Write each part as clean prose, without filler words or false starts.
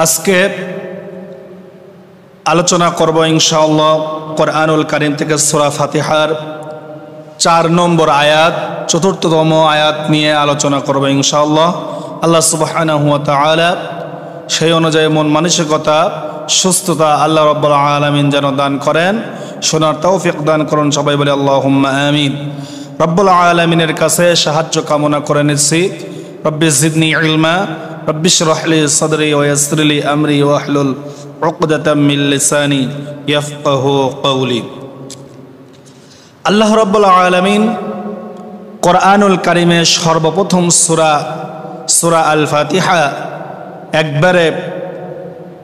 আজকে আলোচনা করব ইনশাআল্লাহ কোরআনুল কারীম থেকে সূরা ফাতিহার 4 নম্বর আয়াত, চতুর্থতম আয়াত নিয়ে আলোচনা করব ইনশাআল্লাহ। আল্লাহ সুবহানাহু ওয়া তাআলা সেই অনুযায়ী মন মানসিকতা, সুস্থতা আল্লাহ রাব্বুল আলামিন যেন দান করেন, শোনার তৌফিক দান করুন। সবাই বলে আল্লাহুম্মা আমিন। রব্বুল আলামিনের কাছে সাহায্য কামনা করে নিচ্ছি। রব্বি জিদনি ইলমা, রব্বি ইশরাহ লি সাদরি ওয়া ইয়াসসির লি আমরি ওয়াহলুল উকদাতাম মিন লিসানি ইয়াফকাহু কওলি। আল্লাহ রাব্বুল আলামিন কোরআনুল কারীমের সর্বপ্রথম সূরা আল ফাতিহা একবারে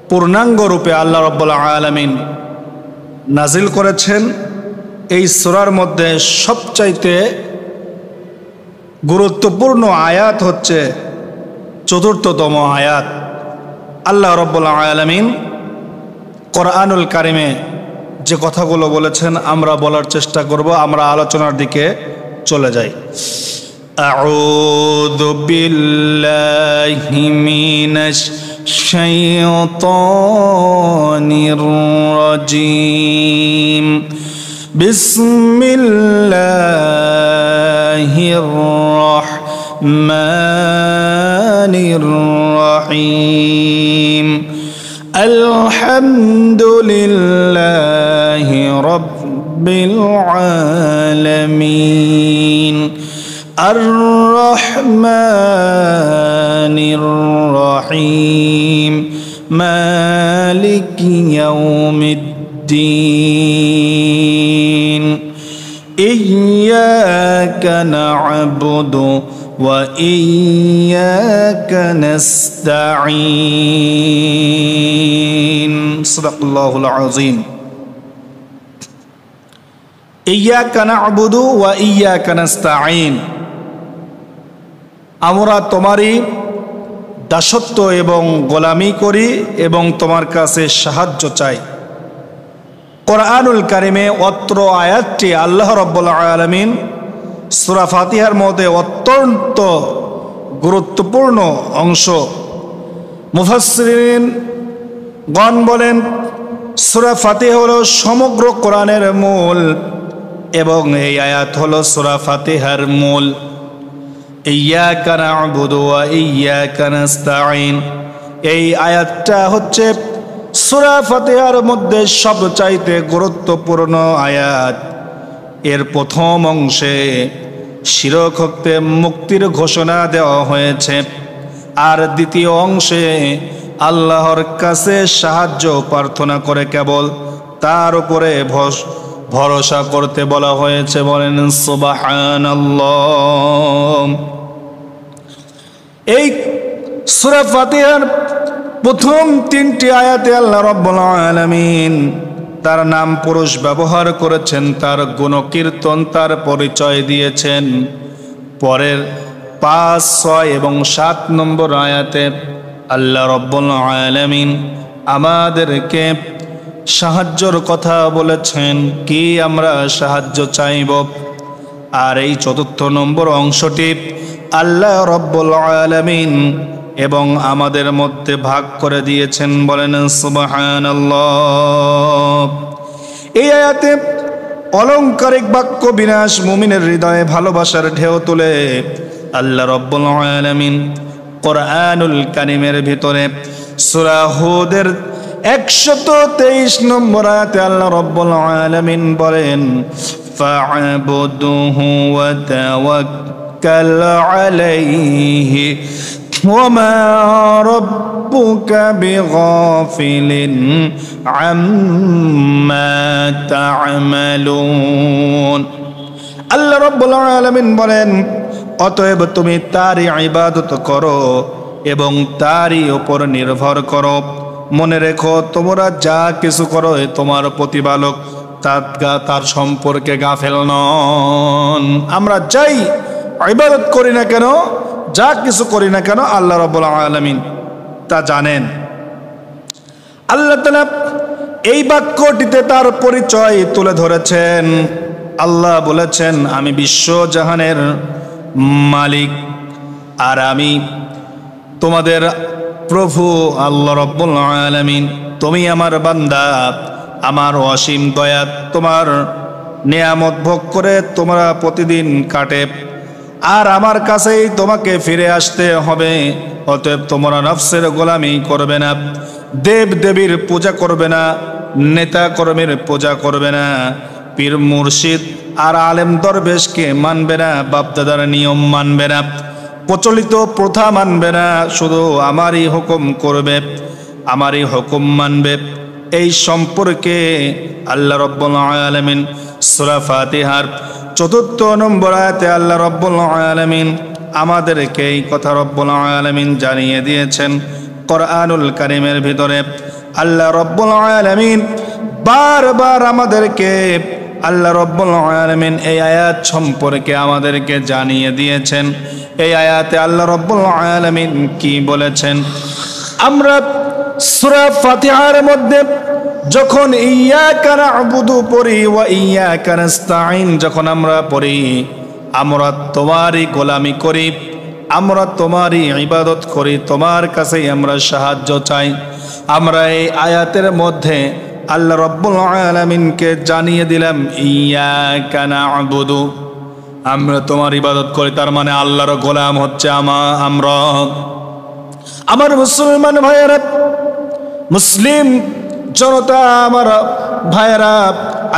পূর্ণাঙ্গ রূপে আল্লাহ রাব্বুল আলামিন নাজিল করেছেন। এই সূরার মধ্যে সবচাইতে গুরুত্বপূর্ণ আয়াত হচ্ছে চতুর্থতম আয়াত। আল্লাহ রাব্বুল আলামিন কোরআনুল কারীমে যে কথাগুলো বলেছেন আমরা বলার চেষ্টা করব। আমরা আলোচনার দিকে চলে যাই। আউযু বিল্লাহি মিনাশ শাইতানির রাজীম। বিসমিল্লাহির রাহমানির রাহিম। আলহামদুলিল্লাহি রাব্বিল আলামিন। আর-রাহমানির রাহিম। মালিকি ইয়াউমিদ্দিন। ইয়্যাকা না'বুদু ওয়া ইয়্যাকা নাস্তাঈন। সাদাকাল্লাহুল আযীম। ইয়্যাকা না'বুদু ওয়া ইয়্যাকা নাস্তাঈন। আমরা তোমারই দাসত্ব এবং গোলামি করি এবং তোমার কাছে সাহায্য চাই। কোরআনুল কারীমে অত্র আয়াতটি আল্লাহ রাব্বুল আলামিন সূরা ফাতিহার মধ্যে অত্যন্ত গুরুত্বপূর্ণ অংশ। মুফাসসিরিন গণ বলেন সূরা ফাতিহা হলো সমগ্র কোরআনের মূল এবং এই আয়াত হলো সূরা ফাতিহার মূল। ইয়্যাকা না'বুদু ওয়া ইয়্যাকা নাস্তাঈন, এই আয়াতটা হচ্ছে সূরা ফাতিহার মধ্যে সবচাইতে গুরুত্বপূর্ণ আয়াত। এর প্রথম অংশে শিরক হতে মুক্তির ঘোষণা দেওয়া হয়েছে, আর দ্বিতীয় অংশে আল্লাহর কাছে সাহায্য প্রার্থনা করে কেবল তার উপরে ভরসা করতে বলা হয়েছে। বলেন সুবহানাল্লাহ। এই সূরা ফাতিহার প্রথম 3টি আয়াতে আল্লাহ রাব্বুল আলামিন তার নাম পুরুষ ব্যবহার করেছেন, তার গুণকীর্তন, তার পরিচয় দিয়েছেন। পরের 5, 6 এবং 7 নম্বর আয়াতে আল্লাহ রাব্বুল আলামিন আমাদেরকে সাহায্যর কথা বলেছেন, কি আমরা সাহায্য চাইব। আর এই 4 নম্বর অংশটি আল্লাহ রাব্বুল আলামিন এবং আমাদের মধ্যে ভাগ করে দিয়েছেন। বলেন সুবহানাল্লাহ। এই আয়াতে অলংকারিক বাক্য বিনাশ মুমিনের হৃদয়ে ভালোবাসার ঢেউ তুলে আল্লাহ রাব্বুল আলামিন কোরআনুল কারীমের ভিতরে সূরা হুদের 123 নম্বর আয়াতে আল্লাহ রাব্বুল আলামিন বলেন ফা'বুদহু ওয়া তাওয়াক্কাল আলাইহি ওয়ামা রাব্বুকা বিগাফিলিন আম্মা তা'মালুন। আল্লাহ রাব্বুল আলামিন বলেন অতএব তুমি তারই ইবাদত করো এবং তারই উপর নির্ভর করো। মনে রেখো তোমরা যা কিছু করো তোমার প্রতিপালক তার সম্পর্কে গাফেল নন। আমরা যাই ইবাদত করি না কেন, যা কিছু করি না কেন, আল্লাহ রাব্বুল আলামিন তা জানেন। আল্লাহ তাআলা এই বাক্যটিতে তার পরিচয় তুলে ধরেছেন। আল্লাহ বলেছেন আমি বিশ্বজাহানের মালিক আর আমি তোমাদের প্রভু আল্লাহ রাব্বুল আলামিন, তুমি আমার বান্দা, আমার অসীম দয়া, তোমার নিয়ামত ভোগ করে তোমরা প্রতিদিন কাটে, আর আমার কাছেই তোমাকে ফিরে আসতে হবে। অতএব তোমরা নফসের গোলামি করবে না, দেব দেবীর পূজা করবে না, নেতা কর্মীর পূজা করবে না, পীর মুর্শিদ আর আলেম দরবেশকে মানবে না, বাপদাদার নিয়ম মানবে না, প্রচলিত প্রথা মানবে না, শুধু আমারই হুকুম করবে, আমারই হুকুম মানবে। এই সম্পর্কে আল্লাহ রাব্বুল আলামিন সূরা ফাতিহার ৪র্থ নম্বর আয়াতে আল্লাহ রাব্বুল আলামিন আমাদেরকে এই কথা রাব্বুল আলামিন জানিয়ে দিয়েছেন। কোরআনুল কারীমের ভিতরে আল্লাহ রাব্বুল আলামিন বারবার আমাদেরকে, আল্লাহ রাব্বুল আলামিন এই আয়াত সম্পর্কে আমাদেরকে জানিয়ে দিয়েছেন। এই আয়াতে আল্লাহ রাব্বুল আলামিন কি বলেছেন? আমরা সূরা ফাতিহার মধ্যে যখন ইয়াকা না'বুদু পড়ি ওয়া ইয়াকা নাস্তাঈন যখন আমরা পড়ি, আমরা তোমারই গোলামি করি, আমরা তোমারই ইবাদত করি, তোমার কাছেই আমরা সাহায্য চাই। আমরা এই আয়াতের মধ্যে আল্লাহ রাব্বুল আলামিনকে জানিয়ে দিলাম ইয়াকা না'বুদু, আমরা তোমার ইবাদত করি, তার মানে আল্লাহর গোলাম হচ্ছে আমরা। আমার মুসলমান ভাইয়েরা, মুসলিম জনতা, আমার ভাইয়েরা,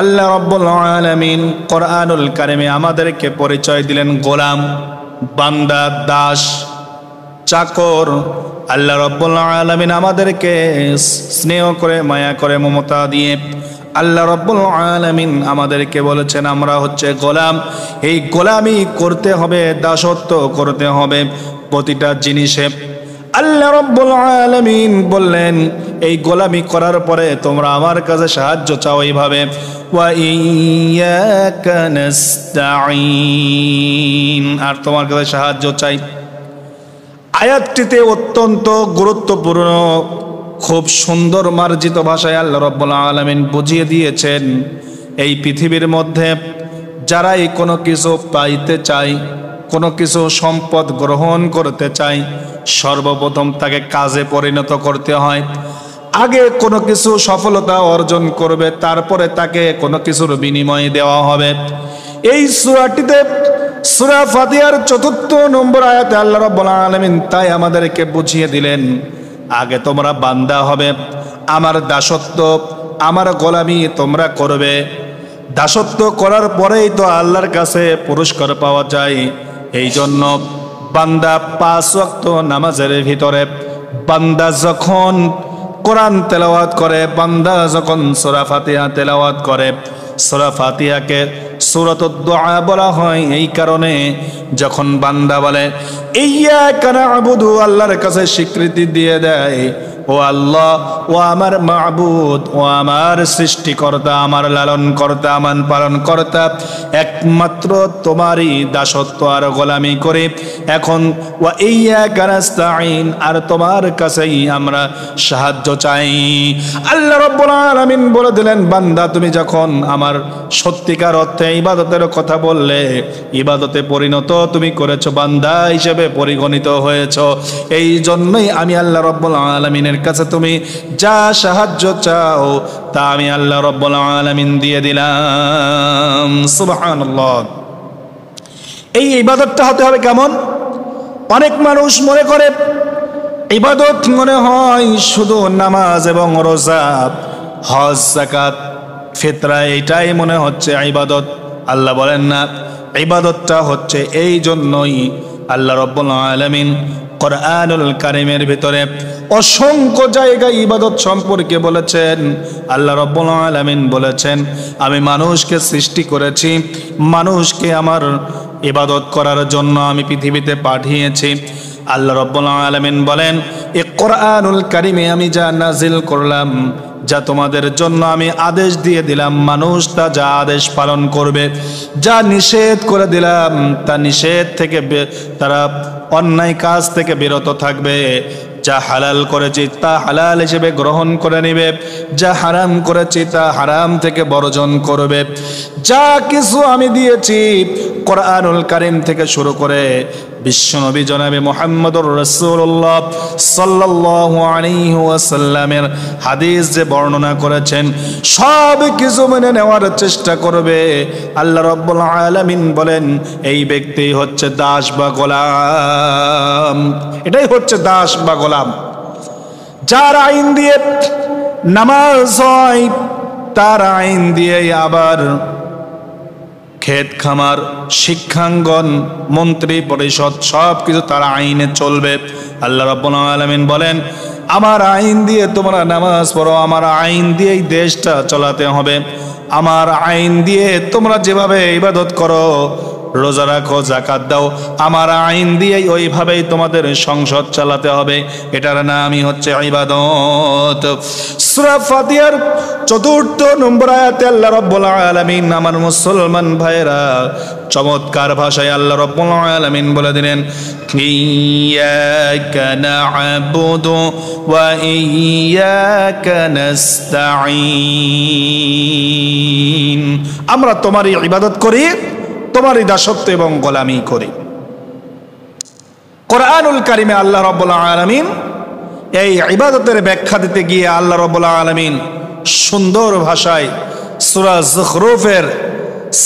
আল্লাহ রাব্বুল আলামিন কোরআনুল কারীমে আমাদেরকে পরিচয় দিলেন গোলাম, বান্দা, দাস, চাকর। আল্লাহ রাব্বুল আলামিন আমাদেরকে স্নেহ করে, মায়া করে, মমতা দিয়ে আল্লাহ রাব্বুল আলামিন আমাদেরকে বলেছেন আমরা হচ্ছে গোলাম। এই গোলামি করতে হবে, দাসত্ব করতে হবে প্রতিটা জিনিসে। আল্লাহ রাব্বুল আলামিন বললেন এই গোলামি করার পরে তোমরা আমার কাছে সাহায্য চাও এইভাবে, ওয়া ইয়াকা নাস্তাঈন, আর তোমার কাছে সাহায্য চাই। আয়াতটিতে অত্যন্ত গুরুত্বপূর্ণ, খুব সুন্দর মার্জিত ভাষায় আল্লাহ রাব্বুল আলামিন বুঝিয়ে দিয়েছেন এই পৃথিবীর মধ্যে যারাই কোনো কিছু পাইতে চায়, কোনো কিছু সম্পদ গ্রহণ করতে চায়, সর্বপ্রথম তাকে কাজে পরিণত করতে হয়। আগে কোনো কিছু সফলতা অর্জন করবে, তারপরে তাকে কোনো কিছুর বিনিময় দেওয়া হবে। এই সূরাটিতে, সূরা ফাতিহার ৪র্থ নম্বর আয়াতে আল্লাহ রাব্বুল আলামিন তাই আমাদেরকে বুঝিয়ে দিলেন আগে তোমরা বান্দা হবে, আমার দাসত্ব, আমার গোলামি তোমরা করবে। দাসত্ব করার পরেই তো আল্লাহর কাছে পুরস্কার পাওয়া যায়। এই জন্য বান্দা ৫ ওয়াক্ত নামাজের ভিতরে বান্দা যখন কোরআন তেলাওয়াত করে, বান্দা যখন সূরা ফাতিহা তেলাওয়াত করে, সূরা ফাতিহাকে সূরাতুদ দুআ বলা হয় এই কারণে যখন বান্দা বলে ইয়াকা না'বুদু, আল্লাহর কাছে স্বীকৃতি দিয়ে দেয় ও আল্লাহ, ও আমার মাবুদ, ও আমার সৃষ্টিকর্তা, আমার লালন কর্তা, আমার পালন কর্তা, একমাত্র তোমারই দাসত্ব আর গোলামি করে এখন ওয়া ইয়াকা নাস্তাঈন, আর তোমার কাছেই আমরা সাহায্য চাই। আল্লাহ রাব্বুল আলামিন বলে দিলেন বান্দা তুমি যখন আমার সত্যিকার অর্থে ইবাদতের কথা বললে, ইবাদতে পরিণত তুমি করেছো, বান্দা হিসেবে পরিগণিত হয়েছো, এই জন্যই আমি আল্লাহ রাব্বুল আলামিনের কাছে তুমি যা সাহায্য চাও তা আমি আল্লাহ রাব্বুল আলামিন দিয়ে দিলাম। সুবহানাল্লাহ। এই ইবাদতটা হতে হবে কেমন? অনেক মানুষ মনে করে ইবাদত মনে হয় শুধু নামাজ এবং রোজা, হজ, যাকাত, ফিতরা, এটাই মনে হচ্ছে ইবাদত। আল্লাহ বলেন না, ইবাদতটা হচ্ছে এই জন্যই আল্লাহ রাব্বুল আলামিন কোরআনুল কারীমের ভিতরে অসংখ্য জায়গায় ইবাদত সম্পর্কে বলেছেন। আল্লাহ রাব্বুল আলামিন বলেছেন আমি মানুষকে সৃষ্টি করেছি, মানুষকে আমার ইবাদত করার জন্য আমি পৃথিবীতে পাঠিয়েছি। আল্লাহ রাব্বুল আলামিন বলেন এই কোরআনুল কারীমে আমি যা নাজিল করলাম, যা তোমাদের জন্য আমি আদেশ দিয়ে দিলাম, মানুষ তা যা আদেশ পালন করবে, যা নিষেধ করে দিলাম তা নিষেধ থেকে তারা অন্যায় কাজ থেকে বিরত থাকবে, যা হালাল করেছি তা হালাল হিসেবে গ্রহণ করে নেবে, যা হারাম করেছি তা হারাম থেকে বর্জন করবে। যা কিছু আমি দিয়েছি কোরআনুল কারীম থেকে শুরু করে বিশ্বনবী জনাবে মুহাম্মদুর রাসূলুল্লাহ সাল্লাল্লাহু আলাইহি ওয়াসাল্লামের হাদিস যে বর্ণনা করেছেন সব কিছু মেনে নেওয়ার চেষ্টা করবে। আল্লাহ রাব্বুল আলামিন বলেন এই ব্যক্তি হচ্ছে দাস বা গোলাম। এটাই হচ্ছে দাস বা গোলাম। যার আইন দিয়ে নামাজ হয়, তার আইন দিয়ে আবার ক্ষেত খামার, শিক্ষাঙ্গন, মন্ত্রী পরিষদ সব কিছু তার আইনে চলবে। আল্লাহ রাব্বুল আলামিন বলেন আমার আইন দিয়ে তোমরা নামাজ পড়ো, আমার আইন দিয়েই দেশটা চালাতে হবে, আমার আইন দিয়ে তোমরা যেভাবে ইবাদত করো, রোজা রাখো, যাকাত দাও, আমার আইন দিয়েই ওইভাবেই তোমাদের সংসদ চালাতে হবে। এটার নামই হচ্ছে ইবাদত। সূরা ফাতিহার ৪র্থ নম্বর আয়াতে আল্লাহ রাব্বুল আলামিন আমার মুসলমান ভাইরা চমৎকার ভাষায় আল্লাহ রাব্বুল আলামিন বলে দিলেন ইয়াকা না'বুদু ওয়া ইয়াকা নাস্তাঈন। আমরা তোমারই ইবাদত করি, তোমারই দাসত্ব এবং গোলামি করি। কোরআনুল কারিমে আল্লাহ রাব্বুল আলামিন এই ইবাদতের ব্যাখ্যা দিতে গিয়ে আল্লাহ রাব্বুল আলামিন সুন্দর ভাষায় সূরা যুখরুফের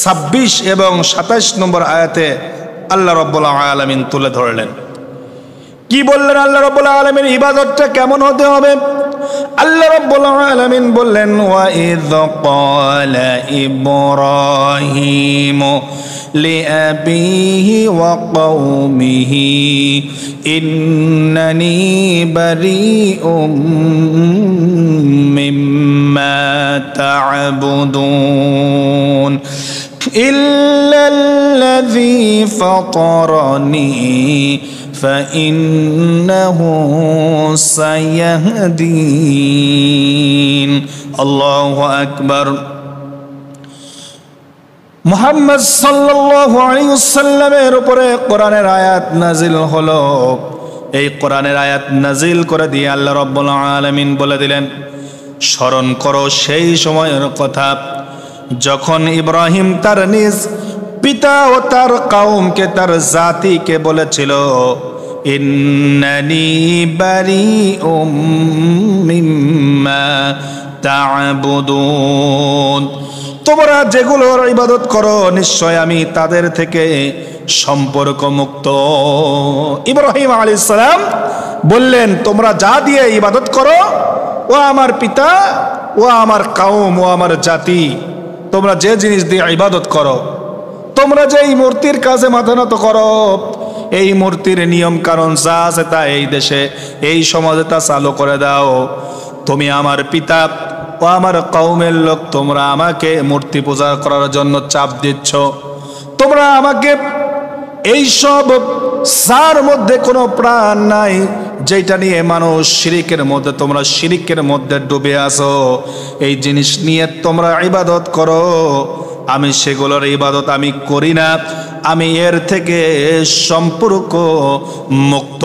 ২৬ এবং ২৭ নম্বর আয়াতে আল্লাহ রাব্বুল আলামিন তুলে ধরলেন। কি বললেন আল্লাহ রাব্বুল আলামিন ইবাদতটা কেমন হতে হবে? আল্লাহ রাব্বুল আলামিন বললেন ওয়া ইয ক্বালা ইব্রাহিম লিআবিহি ওয়া কওমিহি ইন্নানি বারিউম মিম্মা তা'বুদুন ইল্লাল্লাযী ফাতারানি فإنه سيهدين الله أكبر। মুহাম্মদ সাল্লাল্লাহু আলাইহি ওয়াসাল্লামের উপরে কোরআনের আয়াত নাজিল হলো। এই কোরআনের আয়াত নাজিল করে দিয়ে আল্লাহ রাব্বুল আলামিন বলে দিলেন স্মরণ করো সেই সময়ের কথা যখন ইব্রাহিম তার নিজ পিতা ও তার কওমকে, তার জাতিকে বলেছিল ইন্নানি বারিউম মিম্মা তা'বুদুন, তোমরা যেগুলোর ইবাদত করো নিশ্চয় আমি তাদের থেকে সম্পর্ক মুক্ত। ইব্রাহিম আলাইহিস সালাম বললেন তোমরা যা দিয়ে ইবাদত করো ও আমার পিতা ও আমার কওম ও আমার জাতি, তোমরা যে জিনিস দিয়ে ইবাদত করো, তোমরা যে এই মূর্তির কাছে মাথা নত করো, এই মূর্তির নিয়ম কারণ যা আছে তা এই দেশে এই সমাজে তা চালু করে দাও। তুমি আমার পিতা ও আমার কওমের লোক, তোমরা আমাকে মূর্তি পূজা করার জন্য চাপ দিচ্ছ, তোমরা আমাকে এই সব যার মধ্যে কোনো প্রাণ নাই, যেটা নিয়ে মানুষ শিরিকের মধ্যে, তোমরা শিরিকের মধ্যে ডুবে আছো, এই জিনিস নিয়ে তোমরা ইবাদত করো, আমি সেগুলোর ইবাদত আমি করি না, আমি এর থেকে সম্পর্ক মুক্ত।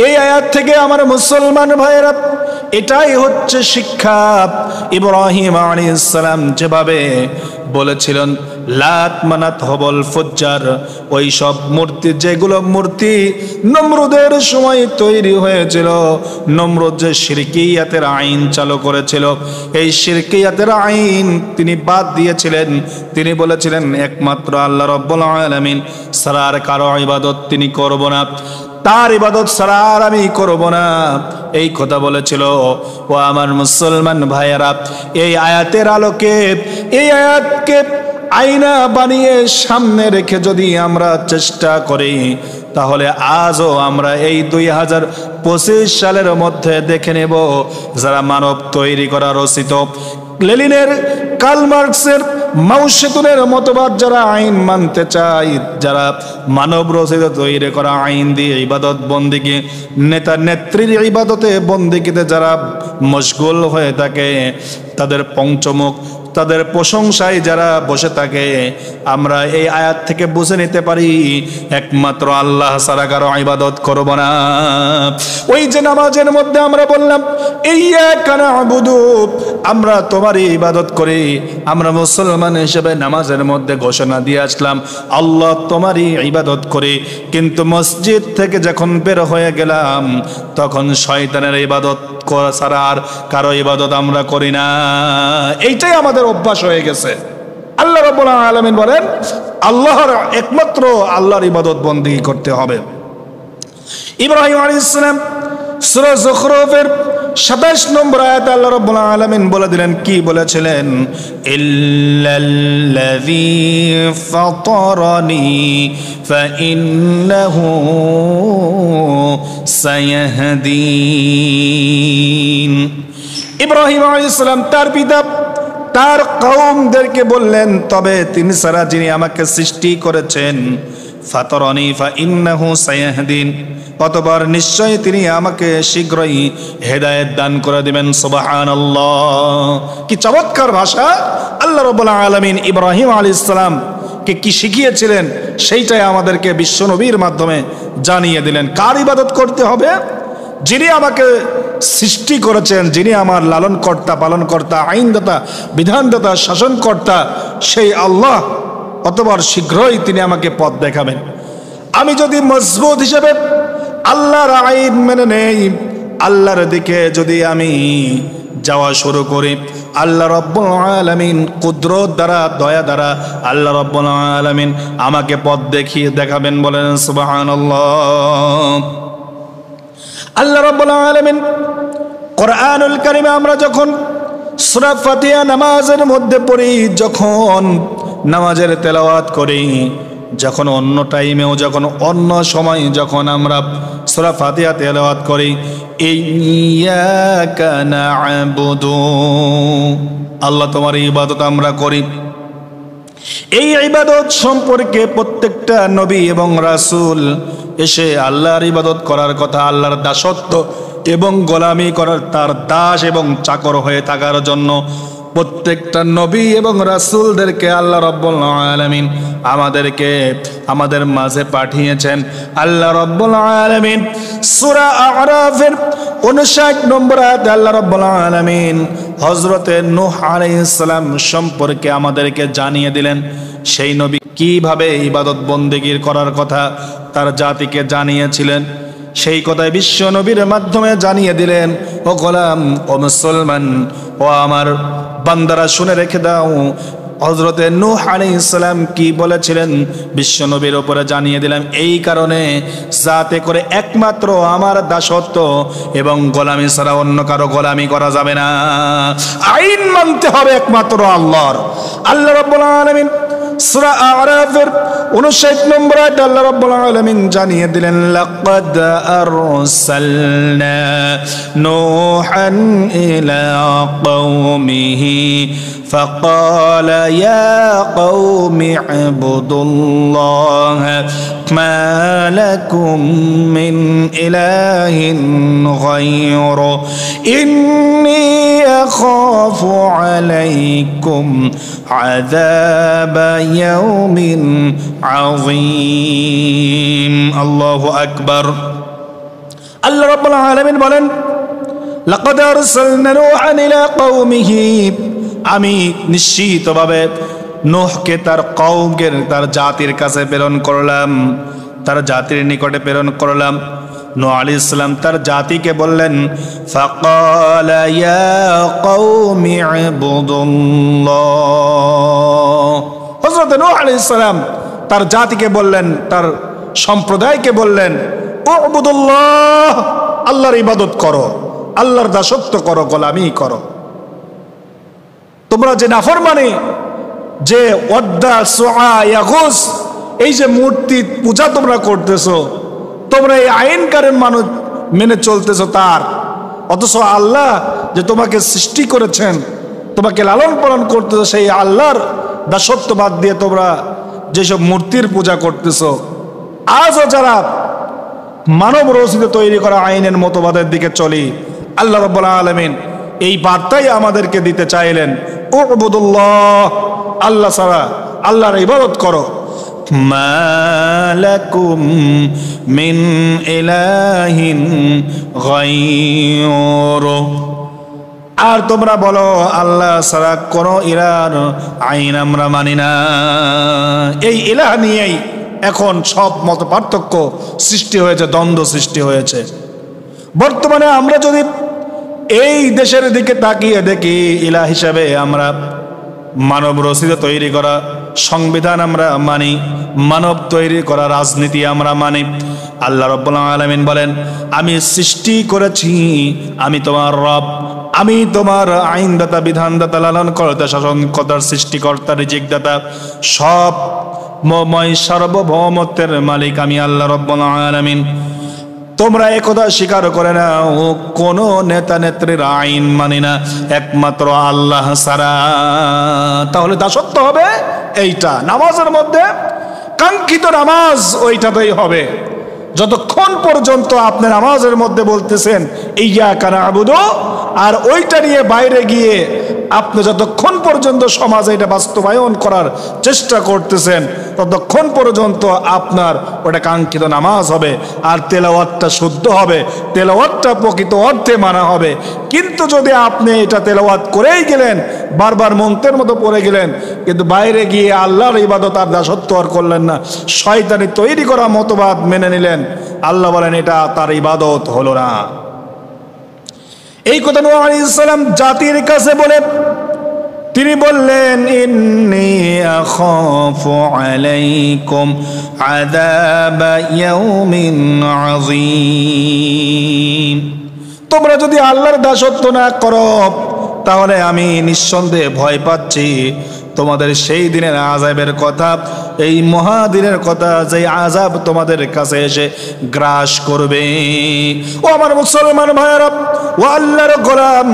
এই আয়াত থেকে আমার মুসলমান ভাইয়েরা এটাই হচ্ছে শিক্ষা। ইব্রাহিম আলাইহিস সালাম যেভাবে বলেছিলেন লাত মানাত হবল ফুজ্জার, ওই সব মূর্তি যেগুলো মূর্তি নমরুদের সময় তৈরি হয়েছিল, নমরুদ যে শিরকিয়াতের আইন চালু করেছিল, এই শিরকিয়াতের আইন তিনি বাদ দিয়েছিলেন। তিনি বলেছিলেন একমাত্র আল্লাহ রাব্বুল আলামিন ছাড়া আর কারো ইবাদত তিনি করব না, তার ইবাদত ছাড়া আর আমি করব না, এই কথা বলেছিল। ও আমার মুসলমান ভাইয়েরা, এই আয়াতের আলোকে এই আয়াতকে আয়না বানিয়ে সামনে রেখে যদি আমরা চেষ্টা করি, তাহলে আজও আমরা এই 2025 সালের মধ্যে দেখে নেব যারা মানব তৈরি করা রচিত লেনিনের, কার্ল মার্কসের, মাও সেতুনের মতবাদ যারা আইন মানতে চায়, যারা মানব রচিত তৈরি করা আইন দিয়ে ইবাদত বন্দিগি, নেতা নেত্রীর ইবাদতে বন্দিগিতে যারা মশগুল হয়ে থাকে, তাদের পঞ্চমুখ, তাদের প্রশংসায় যারা বসে থাকে, আমরা এই আয়াত থেকে বুঝে নিতে পারি একমাত্র আল্লাহ ছাড়া কারো ইবাদত করব না। ওই যে নামাজের মধ্যে আমরা বললাম ইয়্যাকা না'বুদু, আমরা তোমারই ইবাদত করি, আমরা মুসলমান হিসেবে নামাজের মধ্যে ঘোষণা দিয়ে আসলাম আল্লাহ তোমারই ইবাদত করি। কিন্তু মসজিদ থেকে যখন বের হয়ে গেলাম তখন শয়তানের ইবাদত করা ছাড়া আর কারো ইবাদত আমরা করি না। এইটাই আমাদের অভ্যাস হয়ে গেছে। আল্লাহ রাব্বুল আলামিন বলেন আল্লাহর একমাত্র আল্লাহর ইবাদত বন্দেগী করতে হবে। ইব্রাহিম আলাইহিস সালাম সূরা যুখরুফের 27 নম্বর আয়াতে আল্লাহ রাব্বুল আলামিন বলে দিলেন, কি বলেছিলেন? ইল্লাল্লাযী ফাতারানি ফাইন্নাহু সায়াহদিন। ইব্রাহিম আলাইহিস সালাম তার পিতা তার কওমদেরকে বললেন, তবে তিনি ছাড়া যিনি আমাকে সৃষ্টি করেছেন, ফাতারানি ফাইন্নাহু সায়াহদিন, অতঃপর নিশ্চয়ই তিনি আমাকে শীঘ্রই হেদায়েত দান করে দিবেন। সুবহানাল্লাহ, কি চমৎকার ভাষা! আল্লাহ রাব্বুল আলামিন ইব্রাহিম আলাইহিস সালাম কে কি শিখিয়েছিলেন সেইটাই আমাদেরকে বিশ্ব নবীর মাধ্যমে জানিয়ে দিলেন। কার ইবাদত করতে হবে? যিনি আমাকে সৃষ্টি করেছেন, যিনি আমার লালন কর্তা, পালন কর্তা, আইনদাতা, বিধানদাতা, শাসনকর্তা, সেই আল্লাহ। অতঃপর শীঘ্রই তিনি আমাকে পথ দেখাবেন। আমি যদি মজবুত হিসেবে আল্লাহর আইন মেনে নেই, আল্লাহর দিকে যদি আমি যাওয়া শুরু করি, আল্লাহ রাব্বুল আলামিন কুদরত দ্বারা, দয়া দ্বারা আল্লাহ রাব্বুল আলামিন আমাকে পথ দেখাবেন। বলেন সুবহানাল্লাহ। আল্লাহ রাব্বুল আলামিন কোরআনুল কারীমে আমরা যখন সূরা ফাতিহা নামাজের মধ্যে পড়ি, যখন নামাজের তেলাওয়াত করি, যখন অন্য টাইমেও, যখন অন্য সময় যখন আমরা সূরা ফাতিহা তেলাওয়াত করি, ইয়্যাকা না'বুদু, আল্লাহ তোমার ইবাদত আমরা করি। এই ইবাদত সম্পর্কে প্রত্যেকটা নবী এবং রাসূল এসে আল্লাহর ইবাদত করার কথা, আল্লাহর দাসত্ব এবং গোলামি করার, তার দাস এবং চাকর হয়ে থাকার জন্য প্রত্যেকটা নবী এবং রাসূলদেরকে আল্লাহ রাব্বুল আলামিন আমাদেরকে আমাদের মাঝে পাঠিয়েছেন। আল্লাহ রাব্বুল আলামিন সূরা আ'রাফের 59 নম্বর আয়াতে আল্লাহ রাব্বুল আলামিন হযরতে নূহ আলাইহিস সালাম সম্পর্কে আমাদেরকে জানিয়ে দিলেন। সেই নবী কিভাবে ইবাদত বন্দেগীর করার কথা তার জাতিকে জানিয়েছিলেন, সেই কথাই বিশ্ব নবীর মাধ্যমে জানিয়ে দিলেন। ও গোলাম, ও মুসলমান, ও আমার বান্দারা শুনে রেখে দাও, হযরতে নূহ আলাইহিস সালাম কি বলেছিলেন বিশ্ব নবীর উপরে জানিয়ে দিলাম। এই কারণে যাতে করে একমাত্র আমার দাসত্ব এবং গোলামি ছাড়া অন্য কারো গোলামি করা যাবে না। আইন মানতে হবে একমাত্র আল্লাহর। আল্লাহ রাব্বুল আলামিন সূরা আ'রাফের 59 নম্বর আয়াতে আল্লাহ রাব্বুল আলামিন জানিয়ে দিলেন, লাকাদ আরসালনা নূহান ইলা কওমিহি فقال يا قوم اعبدوا الله ما لكم من إله غيره إني أخاف عليكم عذاب يوم عظيم الله أكبر الله رب العالمين বলেন لقد أرسلنا نوحا إلى قومه আমি নিশ্চিতভাবে নূহকে তার কওমকে, তার জাতির কাছে প্রেরণ করলাম, তার জাতির নিকটে প্রেরণ করলাম। নূহ আলাইহিস সালাম তার জাতিকে বললেন, ফাকালা ইয়া কওমি ইবুদুল্লাহ। হযরত নূহ আলাইহিস সালাম তার জাতিকে বললেন, তার সম্প্রদায়কে বললেন, উবুদুল্লাহ, আল্লাহর ইবাদত করো, আল্লাহর দাসত্ব করো, গোলামি করো। তোমরা যে নাফরমানি, যে ওয়াদ্দা, সুআ, ইয়াগুস, এই যে মূর্তি পূজা তোমরা করতেছো, তোমরা এই আইন কানুন মানুষ মেনে চলতেছো তার, অথচ আল্লাহ যে তোমাকে সৃষ্টি করেছেন, তোমাকে লালন পালন করতেছো, সেই আল্লাহর দাসত্ব বাদ দিয়ে তোমরা যেসব মূর্তির পূজা করতেছো। আজও যারা মানব রচিত তৈরি করা আইনের মতবাদের দিকে চলি, আল্লাহ রাব্বুল আলামিন এই বার্তাই আমাদেরকে দিতে চাইলেন, উবুদুল্লাহ, আল্লাহ ছাড়া আল্লাহর ইবাদত করো। মা লাকুম মিন ইলাহিন গায়রু, আর তোমরা বলো আল্লাহ ছাড়া কোনো ইলাহর আইন আমরা মানি না। এই ইলাহ নিয়েই এখন সব মত পার্থক্য সৃষ্টি হয়েছে, দ্বন্দ্ব সৃষ্টি হয়েছে। বর্তমানে আমরা যদি এই দেশের দিকে তাকিয়ে দেখি, ইলাহ হিসাবে আমরা মানব রচিত তৈরি করা সংবিধান আমরা মানি, মানব তৈরি করা রাজনীতি আমরা মানি। আল্লাহ রাব্বুল আলামিন বলেন, আমি সৃষ্টি করেছি, আমি তোমার রব, আমি তোমার আইনদাতা, বিধানদাতা, লালন কর্তা, শাসনকর্তার, সৃষ্টিকর্তা, রিজিকদাতা, সব ময় সার্বভৌমত্বের মালিক আমি আল্লাহ রাব্বুল আলামিন। তোমরা একথা স্বীকার করে না, ও কোন নেতা নেত্রীর আইন মানি না, একমাত্র আল্লাহ ছাড়া। তাহলে দাসত্ব হবে এইটা, নামাজের মধ্যে কাঙ্ক্ষিত নামাজ ওইটাতেই হবে। যতক্ষণ পর্যন্ত আপনি নামাজের মধ্যে বলতেছেন ইয়্যাকা না'বুদু, আর ওইটা নিয়ে বাইরে গিয়ে আপনি যতক্ষণ পর্যন্ত সমাজে এটা বাস্তবায়ন করার চেষ্টা করতেছেন, ততক্ষণ পর্যন্ত আপনার ওটা কাঙ্ক্ষিত নামাজ হবে, আর তেলাওয়াতটা শুদ্ধ হবে, তেলাওয়াতটা প্রকৃত অর্থে মানা হবে। কিন্তু যদি আপনি এটা তেলাওয়াত করেই গেলেন, বারবার মন্ত্রের মতো পড়ে গেলেন, কিন্তু বাইরে গিয়ে আল্লাহর ইবাদত আর দাসত্ব আর করলেন না, শয়তানি তৈরি করা মতবাদ মেনে নিলেন, আল্লাহ বলেন এটা তার ইবাদত হলো না। এই কথা নূহ আলাইহিস সালাম জাতির কাছে বলে তিনি বললেন, ইন্নী আখাফু আলাইকুম আযাবা ইয়াউমিন আযীম, তোমরা যদি আল্লাহর দাসত্ব না করো তাহলে আমি নিঃসন্দেহে ভয় পাচ্ছি তোমাদের সেই দিনের আযাবের কথা, এই মহাদিনের কথা, যে আযাব তোমাদের কাছে এসে গ্রাস করবে। ও আমার মুসলমান ভাইরা, ও আল্লাহর গোলাম,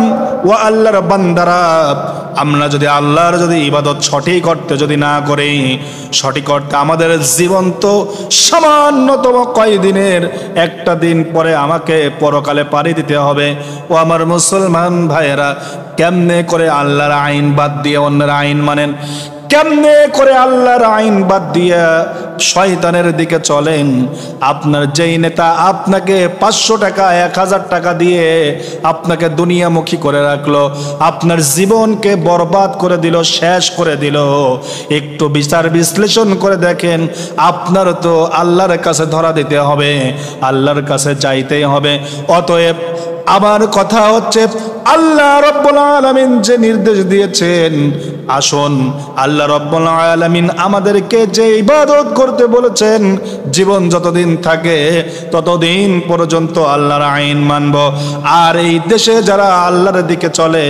ও আল্লাহর বান্দারা, আমরা যদি আল্লাহর যদি ইবাদত সঠিক অর্থে যদি না করি, সঠিক অর্থে আমাদের জীবন তো সামান্যতম কয়দিনের, একটা দিন পরে আমাকে পরকালে পাড়ি দিতে হবে। ও আমার মুসলমান ভাইয়েরা, কেমনে করে আল্লাহর আইন বাদ দিয়ে অন্যের আইন মানেন? কেমনে করে আল্লাহর আইন বাদ দিয়ে শয়তানের দিকে চলেন? আপনার যেই নেতা আপনাকে 500 টাকা 1000 টাকা দিয়ে আপনাকে দুনিয়ামুখী করে রাখলো, আপনার জীবনকে বরবাদ করে দিল, শেষ করে দিল, একটু বিচার বিশ্লেষণ করে দেখেন, আপনার তো আল্লাহর কাছে ধরা দিতে হবে, আল্লাহর কাছে চাইতেই হবে। অতএব আমার কথা হচ্ছে, আল্লাহ রাব্বুল আলামিন যে নির্দেশ দিয়েছেন, আসুন আল্লাহ রাব্বুল আলামিন আমাদেরকে যে ইবাদত করতে বলেছেন, জীবন যতদিন থাকে ততদিন পর্যন্ত আল্লাহর আইন মানব। আর এই দেশে যারা আল্লাহর দিকে চলে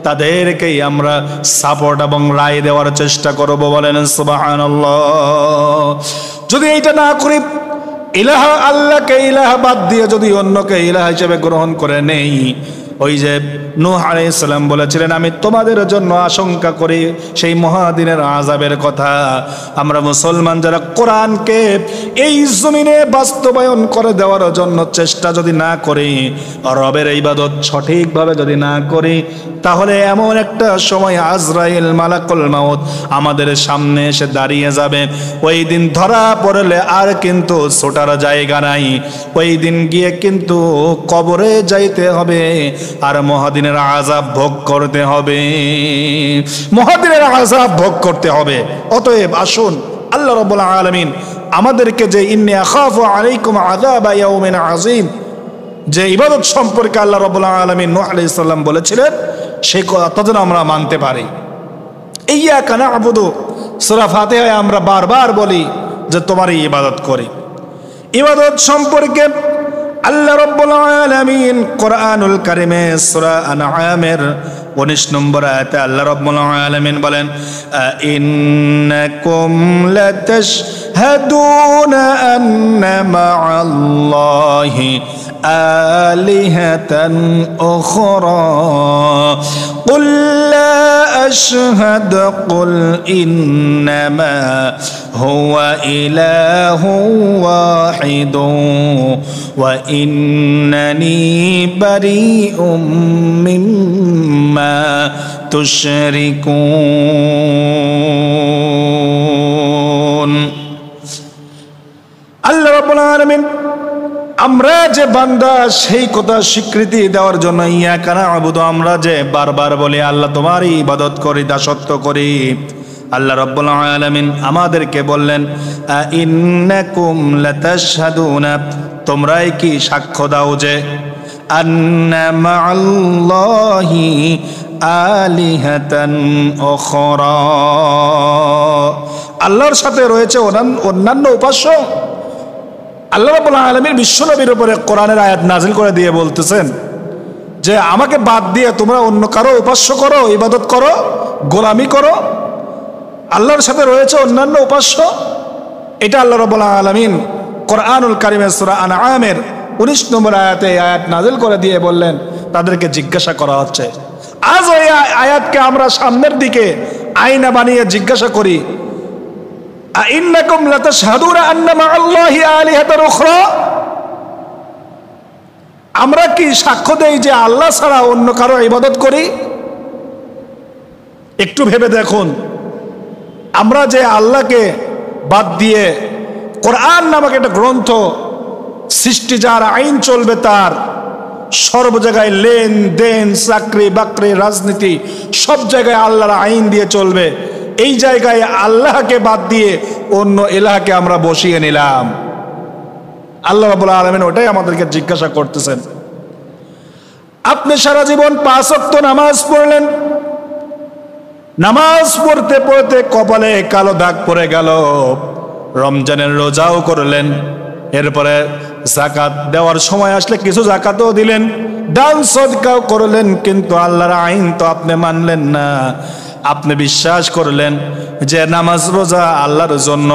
তাদেরকেই আমরা সাপোর্ট এবং রায় দেওয়ার চেষ্টা করব। বলেন সুবহানাল্লাহ। যদি এইটা না করি, ইলাহা আল্লাহকে ইলাহ বাদ দিয়ে যদি অন্যকে ইলাহ হিসেবে গ্রহণ করে নেই, ওই যে নূহ আলাইহিস সালাম বলেছিলেন, আমি তোমাদের জন্য আশঙ্কা করি সেই মহাদিনের আযাবের কথা। আমরা মুসলমান যারা কোরআনকে এই জমিনে বাস্তবায়ন করে দেওয়ার জন্য চেষ্টা যদি না করি, রবের ইবাদত সঠিকভাবে যদি না করি, তাহলে এমন একটা সময় আজরাইল মালাকুল মাউত আমাদের সামনে এসে দাঁড়িয়ে যাবে। ওই দিন ধরা পড়লে আর কিন্তু ছোটার জায়গা নাই, ওই দিন গিয়ে কিন্তু কবরে যাইতে হবে আর মহাদিনের আযাব ভোগ করতে হবে, মহাদিনের আযাব ভোগ করতে হবে। অতএব আসুন আল্লাহ রাব্বুল আলামিন আমাদেরকে যে ইন্নী আখাফু আলাইকুম আযাবা ইয়াউমিন আযীম, যে ইবাদত সম্পর্কে আল্লাহ রাব্বুল আলামিন নূহ আলাইহিস সালাম বলেছিলেন, সেই কথা যেন আমরা মানতে পারি। ইয়্যাকা না'বুদু, সূরা ফাতিহায় আমরা বারবার বলি যে তোমারই ইবাদত করি। ইবাদত সম্পর্কে আল্লাহ রাব্বুল আলামিন কোরআনুল কারীমে সূরা আনআমের 19 নম্বর আয়াতে আল্লাহ রাব্বুল আলামিন বলেন, ইন্নাকুম লাতাশহাদুনা আন্না মা'আল্লাহি আলিহাতান উখরা কুল লা আশহাদু কুল ইন্নামা হুয়া ইলাহুন ওয়াহিদুন ওয়া ইন্নানি বারিউম মিম্মা তুশরিকুন। আল্লাহ রাব্বুল আলামিন আমরা যে বান্দা সেই কথা স্বীকৃতি দেওয়ার জন্য ইয়াকা না'বুদু, আমরা যে বারবার বলি আল্লাহ তোমারই ইবাদত করি, দাসত্ব করি, আল্লাহ রাব্বুল আলামিন আমাদেরকে বললেন ইন্নাকুম লাতাশহাদুনা, তোমরাই কি সাক্ষ্য দাও যে আন্না মা'আল্লাহি আলিহাতান উখরা, আল্লাহর সাথে রয়েছে অন্যান্য উপাস্য। আল্লাহ রাব্বুল আলামিন বিশ্বনবীর উপরে কোরআনের আয়াত নাজিল করে দিয়ে বলতেছেন যে আমাকে বাদ দিয়ে তোমরা অন্য কারো উপাস্য করো, ইবাদত করো, গোলামি করো, আল্লাহর সাথে রয়েছে অন্যান্য উপাস্য। এটা আল্লাহ রাব্বুল আলামিন কোরআনুল কারীমের সূরা আনআমের 19 নম্বর আয়াতে আয়াত নাজিল করে দিয়ে বললেন, তাদেরকে জিজ্ঞাসা করা হচ্ছে। আজ এই আয়াতকে আমরা সামনের দিকে আয়না বানিয়ে জিজ্ঞাসা করি আইন্নাকুম লাতাশহাদুনা আন্না মা'আল্লাহি আলিহাতান উখরা, আমরা কি সাক্ষ্য দেই যে আল্লাহ ছাড়া অন্য কারো ইবাদত করি? একটু ভেবে দেখুন, আমরা যে আল্লাহকে বাদ দিয়ে কোরআন নামক একটা গ্রন্থ সৃষ্টি, যার আইন চলবে তার, সর্ব জায়গায় লেনদেন, চাকরি বাকরি, রাজনীতি, সব জায়গায় আল্লাহর আইন দিয়ে চলবে, এই জায়গায় আল্লাহকে বাদ দিয়ে অন্য ইলাহকে আমরা বসিয়ে নিলাম। আল্লাহ রাব্বুল আলামিন ওটাই আমাদেরকে জিজ্ঞাসা করতেছেন। আপনি সারা জীবন 5 ওয়াক্ত নামাজ পড়লেন, নামাজ পড়তে পড়তে কপালে কালো দাগ পড়ে গেল, রমজানের রোজাও করলেন, এরপরে যাকাত দেওয়ার সময় আসলে কিছু যাকাতও দিলেন, দান সদকাও করলেন, কিন্তু আল্লাহর আইন তো আপনি মানলেন না। আপনি বিশ্বাস করলেন যে নামাজ রোজা আল্লাহর জন্য,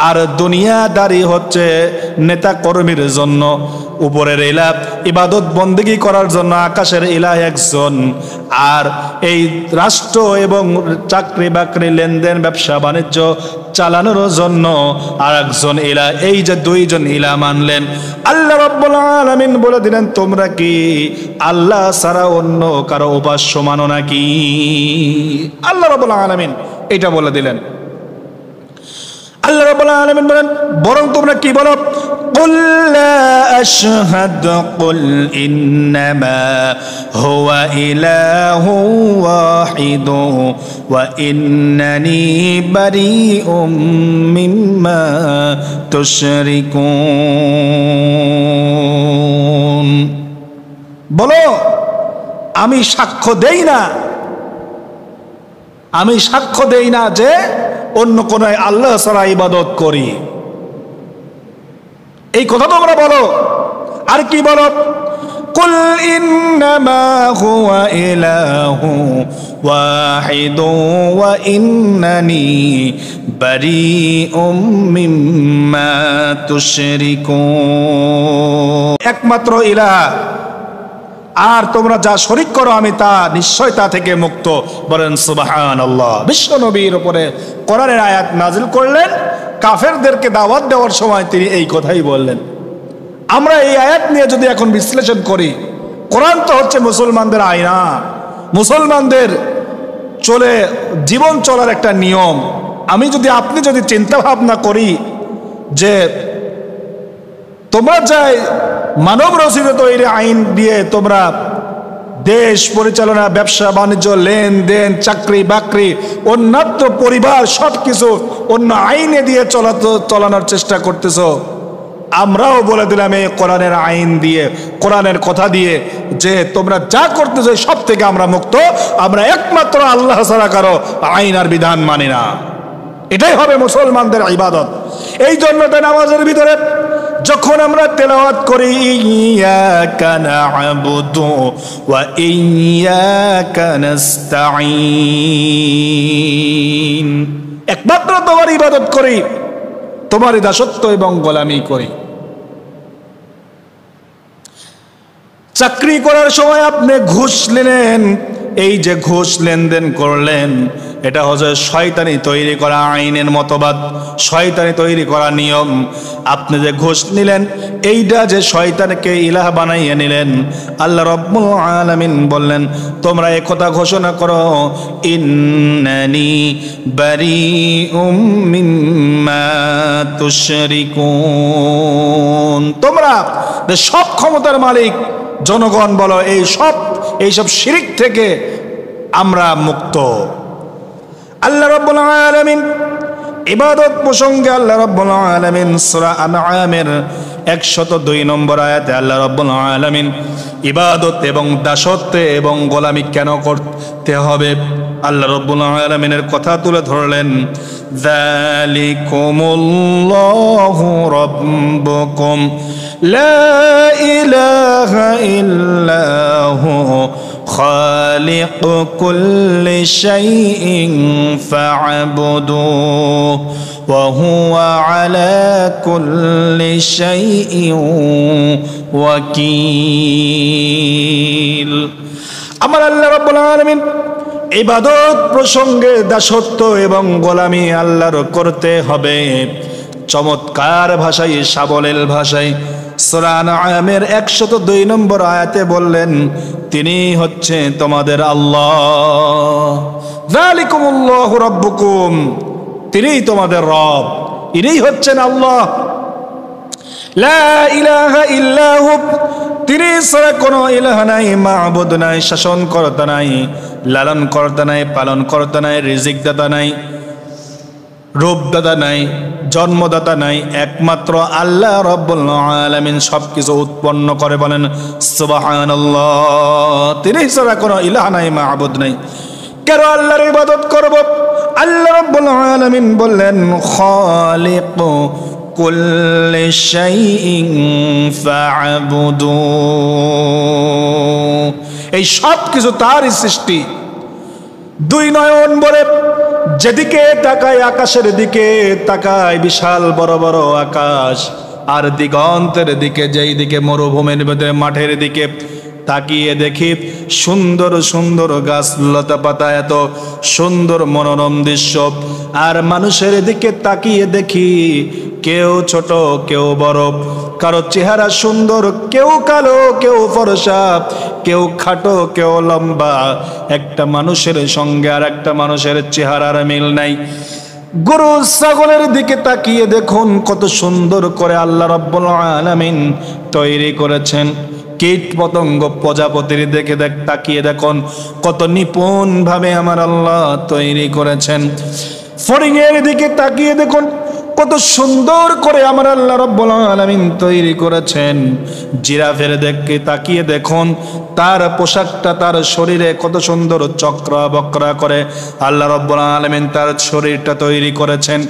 আর দুনিয়াদারি হচ্ছে নেতা কর্মীর জন্য, উপরের ইলাহ ইবাদত বন্দেগী করার জন্য আকাশের ইলাহ একজন, আর এই রাষ্ট্র এবং চাকরি বাকরি, লেনদেন, ব্যবসা বাণিজ্য চালানোর জন্য আর একজন ইলাহ। এই যে দুইজন ইলাহ মানলেন, আল্লাহ রাব্বুল আলামিন বলে দিলেন তোমরা কি আল্লাহ ছাড়া অন্য কারো উপাস্য মানো নাকি? আল্লাহ রাব্বুল আলামিন এটা বলে দিলেন। আল্লাহ রাব্বুল আলামিন বলেন বরং তোমরা কি বলো, কুল লা আশহাদু কুল ইন্নামা হুয়া ইলাহু ওয়াহিদু ওয়া ইন্নানি বারিউম মিম্মা তুশরিকুন। বলো আমি সাক্ষ্য দেই না, আমি সাক্ষ্য দেই না যে অন্য কোন আল্লাহ ছাড়া ইবাদত করি, এই কথা তোমরা বলো। আর কি বলো, কুল ইন্নামা হুয়া ইলাহু ওয়াহিদু ওয়া ইন্নানি বারিউম মিম্মা তুশরিকুন, একমাত্র ইলাহ, আর তোমরা যা শরীক করো আমি তা নিশ্চয় তা থেকে মুক্ত। বলেন সুবহানাল্লাহ। বিশ্ব নবীর উপরে কোরআনের আয়াত নাজিল করলেন, কাফেরদেরকে দাওয়াত দেওয়ার সময় তিনি এই কথাই বললেন। আমরা এই আয়াত নিয়ে যদি এখন বিশ্লেষণ করি, কোরআন তো হচ্ছে মুসলমানদের আয়না, মুসলমানদের জীবন চলার একটা নিয়ম। আপনি যদি চিন্তা ভাবনা করি যে তোমরা চাই মানব রচিত তৈরি আইন দিয়ে তোমরা দেশ পরিচালনা, ব্যবসা বাণিজ্য, লেনদেন, চাকরি বাকরি, অন্যান্য পরিবার সবকিছু অন্য আইনে দিয়ে চালানোর চেষ্টা করতেছ, আমরাও বলে দিলাম এই কোরআনের আইন দিয়ে, কোরআনের কথা দিয়ে যে তোমরা যা করতেছ সব থেকে আমরা মুক্ত, আমরা একমাত্র আল্লাহ ছাড়া কারো আইন আর বিধান মানি না। এটাই হবে মুসলমানদের ইবাদত। এই জন্য নামাজের ভিতরে যখন আমরা তেলাওয়াত করি ইয়াকা না'বুদু ওয়া ইয়াকা নাস্তাঈন, একমাত্র তোমার ইবাদত করি, তোমারই দাসত্ব এবং গোলামি করি। চাকরি করার সময় আপনি ঘুষ নিলেন, এই যে ঘুষ লেনদেন করলেন, এটা হচ্ছে শয়তানি তৈরি করা আইনের মতবাদ, শয়তানি তৈরি করা নিয়ম। আপনি যে ঘুষ নিলেন, এইটা যে শয়তানকে ইলাহ বানাইয়া নিলেন। আল্লাহ রাব্বুল আলামিন বললেন, তোমরা একথা ঘোষণা করো, ইন্নানি বারিউম মিম্মা তুশরিকুন। তোমরা যে সব ক্ষমতার মালিক জনগণ বলো, এইসব শিরক থেকে আমরা মুক্ত। আল্লাহ রাব্বুল আলামিন ইবাদত প্রসঙ্গে আল্লাহ রাব্বুল আলামিন সূরা আনআমের 102 নম্বর আয়াতে আল্লাহ রাব্বুল আলামিন ইবাদত এবং দাসত্ব এবং গোলামি কেন করতে হবে আল্লাহ রাব্বুল আলামিনের কথা তুলে ধরলেন। যালিকুমুল্লাহু রাব্বুকুম লা ইলাহা ইল্লাহু খালিক কুল্লি শাইইন ফা'বুদুহু ওয়া হুয়া আলা কুল্লি শাইইন ওয়াকিল। আমার আল্লাহ রাব্বুল আলামিন ইবাদত প্রসঙ্গে দাসত্ব এবং গোলামি আল্লাহর করতে হবে। চমৎকার ভাষায়, সাবলীল ভাষায় সূরা আনআমের 102 নম্বর আয়াতে বললেন, তিনি হচ্ছে তোমাদের আল্লাহ। যালিকুমুল্লাহু রাব্বুকুম, তিনিই তোমাদের রব, ইনিই হচ্ছেন আল্লাহ। লা ইলাহা ইল্লাহু, তিনি ছাড়া কোনো ইলাহ নাই, মাবুদ নাই, শাসনকর্তা নাই, লালনকর্তা নাই, পালনকর্তা নাই, রিজিকদাতা নাই, রূপদাতা নাই, জন্মদাতা নাই, একমাত্র আল্লাহ রাব্বুল আলামিন সবকিছু উৎপন্ন করে। বলেন সুবহানাল্লাহ। তিনি ছাড়া কোনো ইলাহ নাই, মাবুদ নাই। কেন আল্লাহর ইবাদত করব? আল্লাহ রাব্বুল আলামিন বললেন, খালিকু কুল্লি শাইইন ফা'বুদুহু, এই সব কিছু তারই সৃষ্টি। দুই নয়ন বলে যেদিকে তাকায়, আকাশের দিকে তাকায়, বিশাল বড় বড় আকাশ, আর দিগন্তের দিকে, যেই দিকে মরুভূমির মধ্যে মাঠের দিকে তাকিয়ে দেখি সুন্দর সুন্দর গাছ লতা পাতা, এত সুন্দর মনোরম দৃশ্য। আর মানুষের দিকে তাকিয়ে দেখি কেউ ছোট, কেউ বড়, কারো চেহারা সুন্দর, কেউ কালো, কেউ ফর্সা, কেউ খাটো, কেউ লম্বা। একটা মানুষের সঙ্গে আর একটা মানুষের চেহারার মিল নাই। গরু ছাগলের দিকে তাকিয়ে দেখুন কত সুন্দর করে আল্লাহ রাব্বুল আলামিন তৈরি করেছেন। কীট পতঙ্গ প্রজাপতির দিকে তাকিয়ে দেখুন কত নিপুণ ভাবে আমার আল্লাহ তৈরি করেছেন। ফড়িংয়ের দিকে তাকিয়ে দেখুন কত সুন্দর করে আমার আল্লাহ রাব্বুল আলামিন তৈরি করেছেন। জিরাফের দিকে তাকিয়ে দেখুন তার পোশাকটা, তার শরীরে কত সুন্দর চক্রা বক্রা করে আল্লাহ রাব্বুল আলামিন তার শরীরটা তৈরি করেছেন।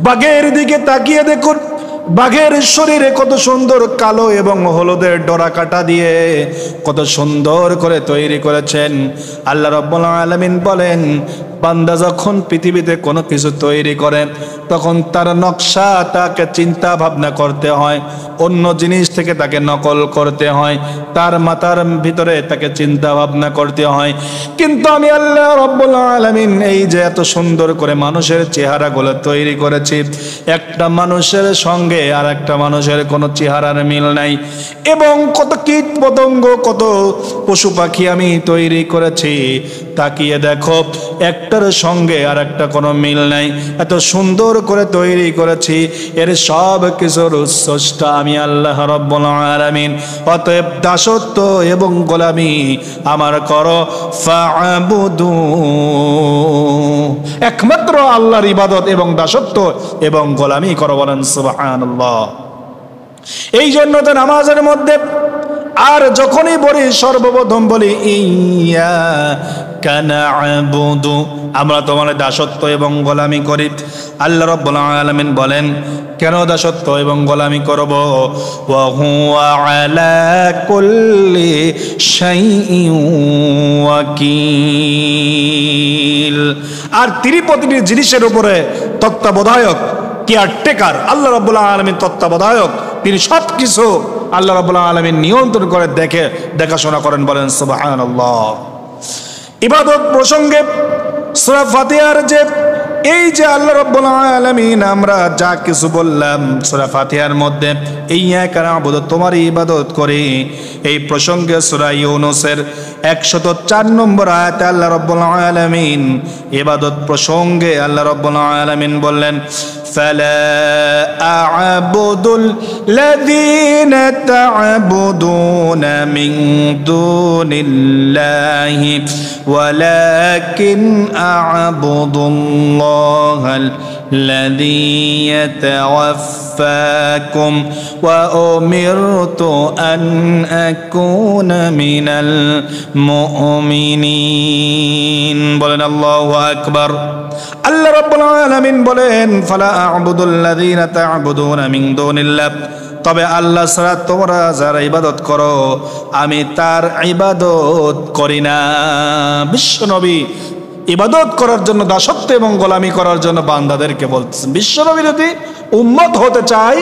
বাঘের দিকে তাকিয়ে দেখুন বাঘের শরীরে কত সুন্দর কালো এবং হলুদের ডোরা কাটা দিয়ে কত সুন্দর করে তৈরি করেছেন। আল্লাহ রাব্বুল আলামিন বলেন, বান্দা যখন পৃথিবীতে কোনো কিছু তৈরি করে তখন তার নকশা তাকে চিন্তা ভাবনা করতে হয়, অন্য জিনিস থেকে তাকে নকল করতে হয়, তার মাথার ভিতরে তাকে চিন্তা ভাবনা করতে হয়। কিন্তু আমি আল্লাহ রাব্বুল আলামিন এই যে এত সুন্দর করে মানুষের চেহারাগুলো তৈরি করেছি, একটা মানুষের সঙ্গে আর একটা মানুষের কোনো চেহারার মিল নাই। এবং কত কীট পতঙ্গ, কত পশু পাখি আমি তৈরি করেছি, তাকিয়ে দেখো একটার সঙ্গে আর একটা কোনো মিল নাই। এত সুন্দর করে তৈরি করেছি, এর সব কিছুর স্রষ্টা আমি আল্লাহ রাব্বুল আলামিন। অতএব দাসত্ব এবং গোলামি আমার করো, ফা'বুদু, একমাত্র আল্লাহর ইবাদত এবং দাসত্ব এবং গোলামি করো। বলেন সুবহানাল্লাহ। এই জন্য তো নামাজের মধ্যে আর যখনই বলি সর্বপ্রথম বলি ইয়্যাকা না'বুদু, আমরা তোমার দাসত্ব এবং গোলামি করি। আল্লাহ রাব্বুল আলামিন বলেন, কেন দাসত্ব এবং গোলামি করব? ওয়া হুয়া আলা কুল্লি শাইইন ওয়াকিল, আর তিনি প্রতিটি জিনিসের উপরে তত্ত্বাবধায়ক, কেয়ারটেকার। আল্লাহ রাব্বুল আলামিন তত্ত্বাবধায়ক, তিনি সব কিছু আল্লাহ রাব্বুল আলামিন নিয়ন্ত্রণ করে দেখাশোনা করেন। বলেন সুবহানাল্লাহ। ইবাদত প্রসঙ্গে সূরা ফাতিহার যে এই যে আল্লাহ রাব্বুল আলামিন আমরা যা কিছু বললাম সূরা ফাতিহার মধ্যে ইয়্যাকা না'বুদু তোমার ইবাদত করে, এই প্রসঙ্গে সূরা ইউনূসের 104 নম্বর আয়াতে আল্লাহ রাব্বুল আলামিন ইবাদত প্রসঙ্গে আল্লাহ রাব্বুল আলামিন বললেন ফালা আ'বুদুল লাযীনা তা'বুদুনা মিন দুনিল্লাহি ওয়ালাকিন আ'বুদুল্লাহাল الذي يتوفاكم وأمرت أن أكون من المؤمنين বলেন আল্লাহু আকবার। আল্লাহ রাব্বুল আলামিন বলেন ফালা আ'বুদুল্লাযীনা তা'বুদুনা মিন দুনিল্লাহ তবে আল্লাহ ছাড়া তোমরা যারা ইবাদত করো আমি তার ইবাদত করি না। বিশ্বনবী ইবাদত করার জন্য দাসত্ব এবং গোলামি করার জন্য বান্দাদেরকে বলতেছেন। বিশ্বনবী যদি উম্মত হতে চায়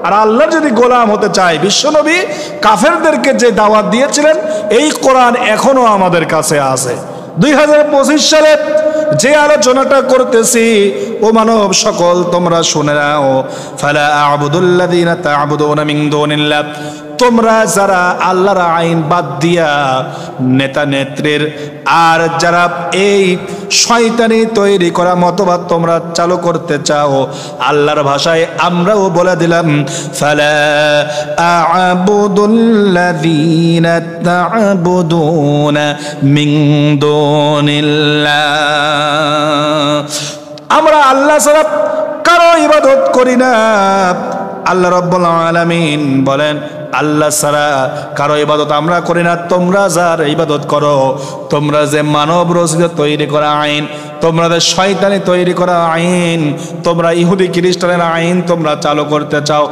আর আল্লাহর যদি গোলাম হতে চায়, বিশ্বনবী কাফেরদেরকে যে দাওয়াত দিয়েছিলেন এই কোরআন এখনো আমাদের কাছে আছে। 2025 সালে যে আলোচনাটা করতেছি ও মানব সকল তোমরা শুনে নাও, ফালা আ'বুদুল্লাযীনা তা'বুদুনা মিন দুনিল্লাহ তোমরা যারা আল্লাহর আইন বাদ দিয়া নেতা নেত্রীর আর যারা এই শয়তানি তৈরি করা মতবাদ তোমরা চালু করতে চাও, আল্লাহর ভাষায় আমরাও বলে দিলাম ফালা আ'বুদুল্লাযীনা তা'বুদুনা মিন দুনিল্লাহ আমরা আল্লাহ ছাড়া কারো ইবাদত করি না। আল্লাহ রাব্বুল আলামিন বলেন আল্লাহ ছাড়া কারো ইবাদত আমরা করি না। তোমরা যার ইবাদত করো, তোমরা যে মানব রচিত তৈরি করা আইন, তোমরা যে শয়তানি তৈরি করা আইন, তোমরা ইহুদি খ্রিস্টানের আইন তোমরা চালু করতে চাও,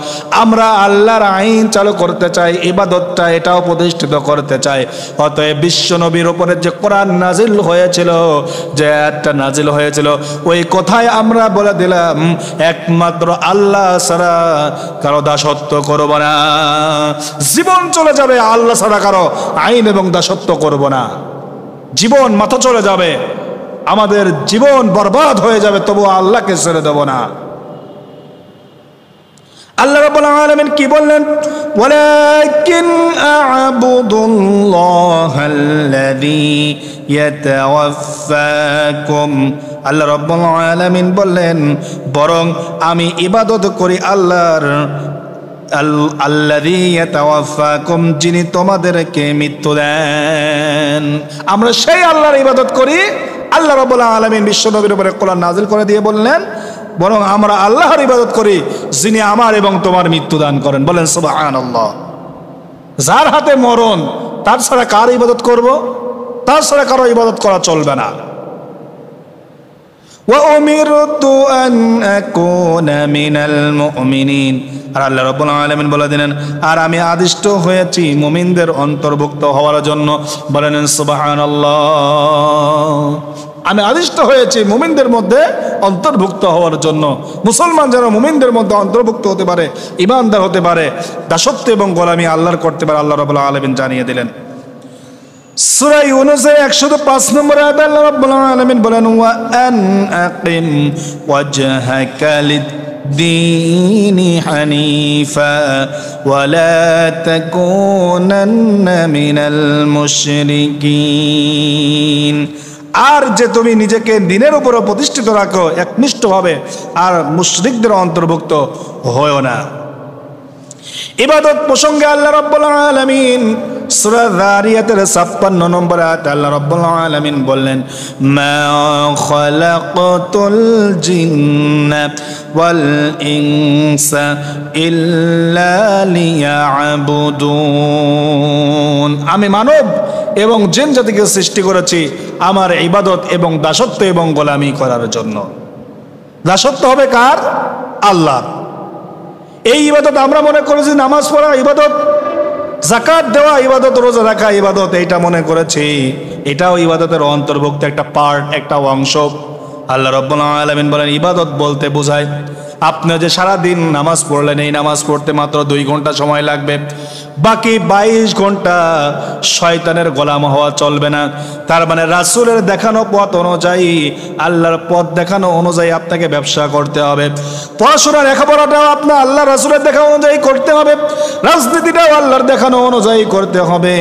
আমরা আল্লাহর আইন চালু করতে চাই, ইবাদতটা এটাও প্রতিষ্ঠিত করতে চাই। অতএব বিশ্ব নবীর উপরে যে কোরআন নাজিল হয়েছিল, যে আয়াতটা নাজিল হয়েছিল, ওই কথায় আমরা বলে দিলাম একমাত্র আল্লাহ ছাড়া কারো দাসত্ব করব না। জীবন চলে যাবে আল্লাহ ছাড়া কারো আইন এবং দাসত্ব করব না। জীবন মাথা চলে যাবে, আমাদের জীবন বরবাদ হয়ে যাবে, তবু আল্লাহকে ছেড়ে দেব না। আল্লাহ রাব্বুল আলামিন কি বললেন? ওয়ালাকিন আ'বুদুল্লাহাল্লাযী ইয়াতাওয়াফাকুম। আল্লাহ রাব্বুল আলামিন বললেন বরং আমি ইবাদত করি আল্লাহর, আল্লাযী ইয়াতাওয়াফাকুম যিনি তোমাদেরকে মৃত্যু দেন। আমরা সেই আল্লাহর ইবাদত করি। আল্লাহ রাব্বুল আলামিন বিশ্ব নবীর উপরে কোরআন নাযিল করে দিয়ে বললেন বরং আমরা আল্লাহর ইবাদত করি যিনি আমার এবং তোমার মৃত্যু দান করেন। বলেন সুবহানাল্লাহ। যার হাতে মরণ তার ছাড়া কার ইবাদত করব? তার ছাড়া কারো ইবাদত করা চলবে না। ওয়াউমিরতু আন আকুনা মিনাল মুমিনিন। আর আল্লাহ রাব্বুল আলামিন বলে দিলেন আর আমি আদিষ্ট হয়েছি মুমিনদের অন্তর্ভুক্ত হওয়ার জন্য। বলেন সুবহানাল্লাহ। আমি আদিষ্ট হয়েছি মুমিনদের মধ্যে অন্তর্ভুক্ত হওয়ার জন্য। মুসলমান যেন মুমিনদের মধ্যে অন্তর্ভুক্ত হতে পারে, ঈমানদার হতে পারে, দাসত্ব এবং গোলামি আল্লাহর করতে পারে, আল্লাহ রাব্বুল আলামিন জানিয়ে দিলেন। সূরা ইউনূসের 105 নম্বর আয়াতে আল্লাহ রাব্বুল আলামিন বলেন ওয়া আন আকিম ওয়াজহাকা লিদ-দীনি হানিফা ওয়া লা তাকুনান্না মিনাল মুশরিকিন। আর যে তুমি নিজেকে দ্বীনের উপর প্রতিষ্ঠিত রাখো একনিষ্ঠভাবে, আর মুশরিকদের অন্তর্ভুক্ত হয়ো না। ইবাদত প্রসঙ্গে আল্লাহ রাব্বুল আলামিন সূরা যারিয়াতের 56 নম্বর আয়াতে আল্লাহ রাব্বুল আলামিন বললেন মা খালাকাতুল জিন্না ওয়াল ইনসা ইল্লা লিয়াবুদুন। আমি মানব এবং জিন জাতিকে সৃষ্টি করেছি আমার ইবাদত এবং দাসত্ব এবং গোলামি করার জন্য। দাসত্ব হবে কার? আল্লাহ। এই ইবাদত আমরা মনে করেছি নামাজ পড়া ইবাদত, যাকাত দেওয়া ইবাদত, রোজা রাখা ইবাদত, এইটা মনে করেছি এটাও ইবাদতের অন্তর্ভুক্ত একটা পার্ট, একটা অংশ। আল্লাহ রাব্বুল আলামিন বলেন ইবাদত বলতে বোঝায় আপনি যে সারাদিন নামাজ পড়লেন, এই নামাজ পড়তে মাত্র 2 ঘন্টা সময় লাগবে, বাকি 22 ঘন্টা শয়তানের গোলাম হওয়া চলবে না। তার মানে রাসূলের দেখানো পথ অনুযায়ী, আল্লাহর পথ দেখানো অনুযায়ী আপনাকে ব্যবসা করতে হবে। পড়াশোনা লেখাপড়াটাও আপনার আল্লাহ রাসূলের দেখা অনুযায়ী করতে হবে, রাজনীতিটাও আল্লাহর দেখানো অনুযায়ী করতে হবে।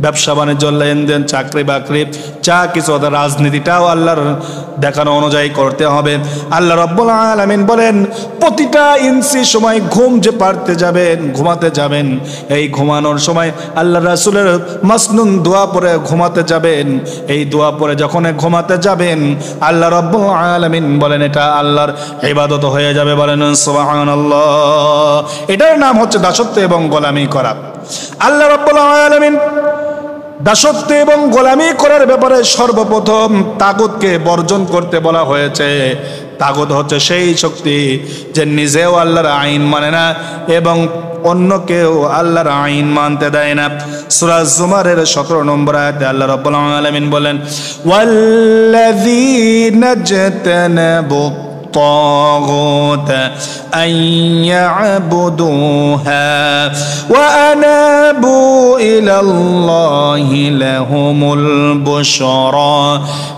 ব্যবসা বাণিজ্য, লেনদেন, চাকরি বাকরি, যা কিছু, রাজনীতিটাও আল্লাহর দেখানো অনুযায়ী করতে হবে। আল্লাহ রাব্বুল আলামিন বলেন, প্রতিটা ইঞ্চি সময় ঘুম যে পারতে যাবেন, ঘুমাতে যাবেন, এই ঘুমানোর সময় আল্লাহ রাসূলের মাসনুন দোয়া পড়ে ঘুমাতে যাবেন। এই দোয়া পড়ে যখন ঘুমাতে যাবেন, আল্লাহ রাব্বুল আলামিন বলেন এটা আল্লাহর ইবাদত হয়ে যাবে। বলেন সুবহানাল্লাহ। এটার নাম হচ্ছে দাসত্ব এবং গোলামি করা। আল্লাহ রাব্বুল আলামিন দাসত্ব এবং গোলামি করার ব্যাপারে সর্বপ্রথম তাগুতকে বর্জন করতে বলা হয়েছে। তাগুত হচ্ছে সেই শক্তি যে নিজেও আল্লাহর আইন মানে না এবং অন্যকেও আল্লাহর আইন মানতে দেয় না। সূরা জুমারের 17 নম্বর আয়াতে আল্লাহ রাব্বুল আলামিন বলেন, ওয়াল্লাযীনা জাতানাবু الطاغوت أن يعبدوها وأنابوا إلى الله لهم البشرى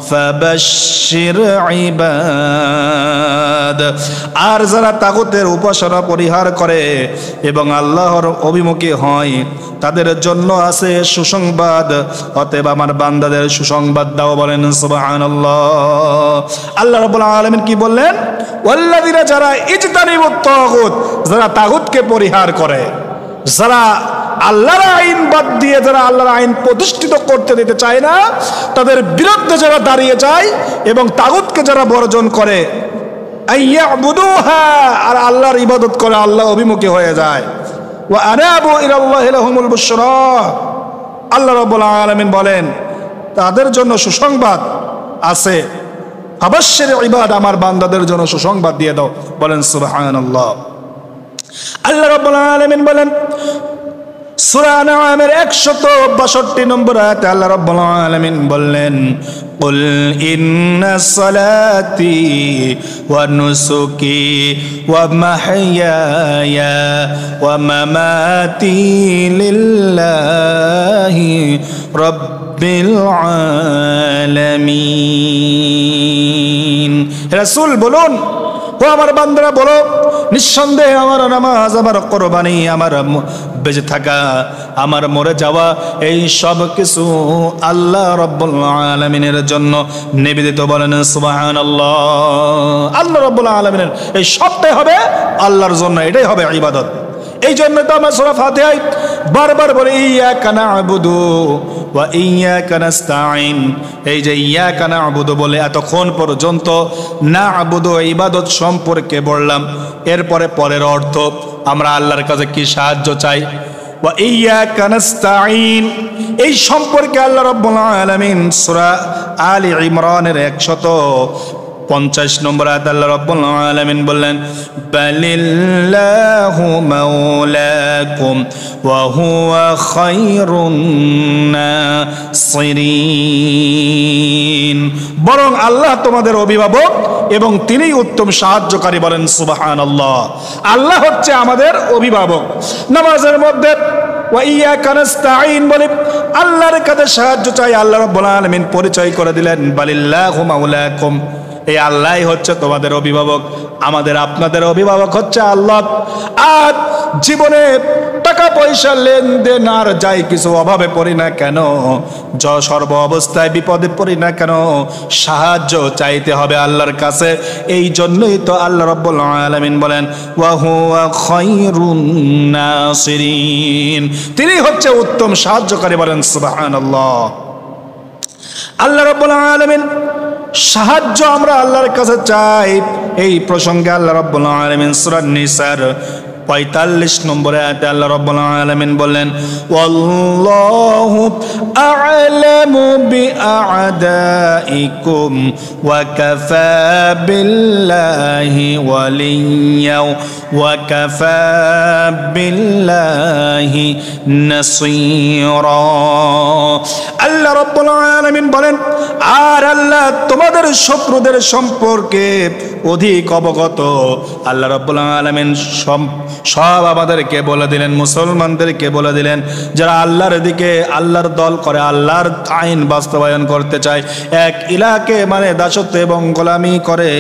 فبشر عباد। আর যারা তাগুতের উপাসনা পরিহার করে এবং আল্লাহর অভিমুখী হয়, তাদের জন্য আছে সুসংবাদ। অতএব আমার বান্দাদের সুসংবাদ দাও। বলেন সুবহানাল্লাহ। আল্লাহ রাব্বুল আলামিন কি বললেন? ওয়াল্লাযীনা, যারা ইজতানিবুত তাগুত, যারা তাগুতকে পরিহার করে, যারা আল্লাহর আইন বাদ দিয়ে, যারা আল্লাহর আইন প্রতিষ্ঠিত করতে দিতে চায় না, তাদের বিরুদ্ধে যারা দাঁড়িয়ে যায় এবং তাগুতকে যারা বর্জন করে, আইয়াবুদুহা, আর আল্লাহর ইবাদত করে, আল্লাহ অভিমুখী হয়ে যায়, ওয়া আনাবু ইলাল্লাহি লাহুমুল বুশরা। আল্লাহ রাব্বুল আলামিন বলেন তাদের জন্য সুসংবাদ আছে। ফাবাশশির ইবাদ, আমার বান্দাদের জন্য সুসংবাদ দিয়ে দাও। বলেন সুবহানাল্লাহ। আল্লাহ রাব্বুল আলামিন বলেন সূরা আনআমের 162 নম্বর আয়াতে আল্লাহ রাব্বুল আলামিন বললেন, কুল ইন্না সালাতি ওয়া নুসুকি ওয়া মাহইয়ায়া ওয়া মামাতি লিল্লাহি রাব্বিল আলামিন। রাসূল বলুন, ও আমার বান্দারা বলো, নিঃসন্দেহে আমার নামাজ, আমার কোরবানি, আমার বেঁচে থাকা, আমার মরে যাওয়া, এই সব কিছু আল্লাহ রাব্বুল আলামিনের জন্য নিবেদিত। বলেন সুবহানাল্লাহ। আল্লাহ রাব্বুল আলামিনের এই সবটাই হবে আল্লাহর জন্য, এটাই হবে ইবাদত। এই জন্য তো আমরা সূরা ফাতিহায় বারবার বলি ইয়াকা না'বুদু ওয়া ইয়াকা নাস্তাঈন। এই যে ইয়াকা না'বুদু বলে এতক্ষণ পর্যন্ত না'বুদু ইবাদত সম্পর্কে বললাম, এরপরে পরের অর্থ আমরা আল্লাহর কাছে কি সাহায্য চাই, ওয়া ইয়াকা নাস্তাঈন, এই সম্পর্কে আল্লাহ রাব্বুল আলামিন সূরা আলী ইমরানের 150 নম্বর আয়াতে আল্লাহ রাব্বুল আলামিন বললেন, বালিল্লাহু মাওলাকুম ওয়া হুয়া খায়রুন নাসিরিন, বরং আল্লাহ তোমাদের অভিভাবক এবং তিনিই উত্তম সাহায্যকারী। বলেন সুবহানাল্লাহ। আল্লাহ হচ্ছে আমাদের অভিভাবক। নামাজের মধ্যে ওয়া ইয়াকা নাস্তাঈন বলে আল্লাহর কাছে সাহায্য চাই। আল্লাহ রাব্বুল আলামিন পরিচয় করে দিলেন বালিল্লাহু মাওলাকুম, এই আল্লাহই হচ্ছে তোমাদের অভিভাবক, আমাদের আপনাদের অভিভাবক হচ্ছে আল্লাহ। আর জীবনে টাকা পয়সা লেনদেন আর যাই কিছু অভাবে পড়ি না কেন, সর্ব অবস্থায় বিপদে পড়ি না কেন, সাহায্য চাইতে হবে আল্লাহর কাছে। এই জন্যই তো আল্লাহ রাব্বুল আলামিন বলেন ওয়া হুয়া খায়রুন নাসিরিন, তিনি হচ্ছে উত্তম সাহায্যকারী। বলেন সুবহানাল্লাহ। আল্লাহ রাব্বুল আলামিন সাহায্য আমরা আল্লাহর কাছে চাই। এই প্রসঙ্গে আল্লাহ রাব্বুল আলামিন সূরা নিসার 45 নম্বর আয়াতে আল্লাহ রাব্বুল আলামিন বললেন, ওয়াল্লাহু আ'লামু বিআ'দাইকুম ওয়া কাফা বিল্লাহি ওয়ালিয়্যা وكفى بالله نصيرا আল্লাহ রাব্বুল আলামিন বলেন আর আল্লাহ তোমাদের শত্রুদের সম্পর্কে অধিক অবগত। আল্লাহ রাব্বুল আলামিন সব আমাদেরকে বলে দিলেন, মুসলমানদেরকে বলে দিলেন যারা আল্লাহর দিকে আল্লাহর দল করে, আল্লাহর আইন বাস্তবায়ন করতে চায়, এক ইলাকে মানে দাসত্ব এবং গোলামি করে।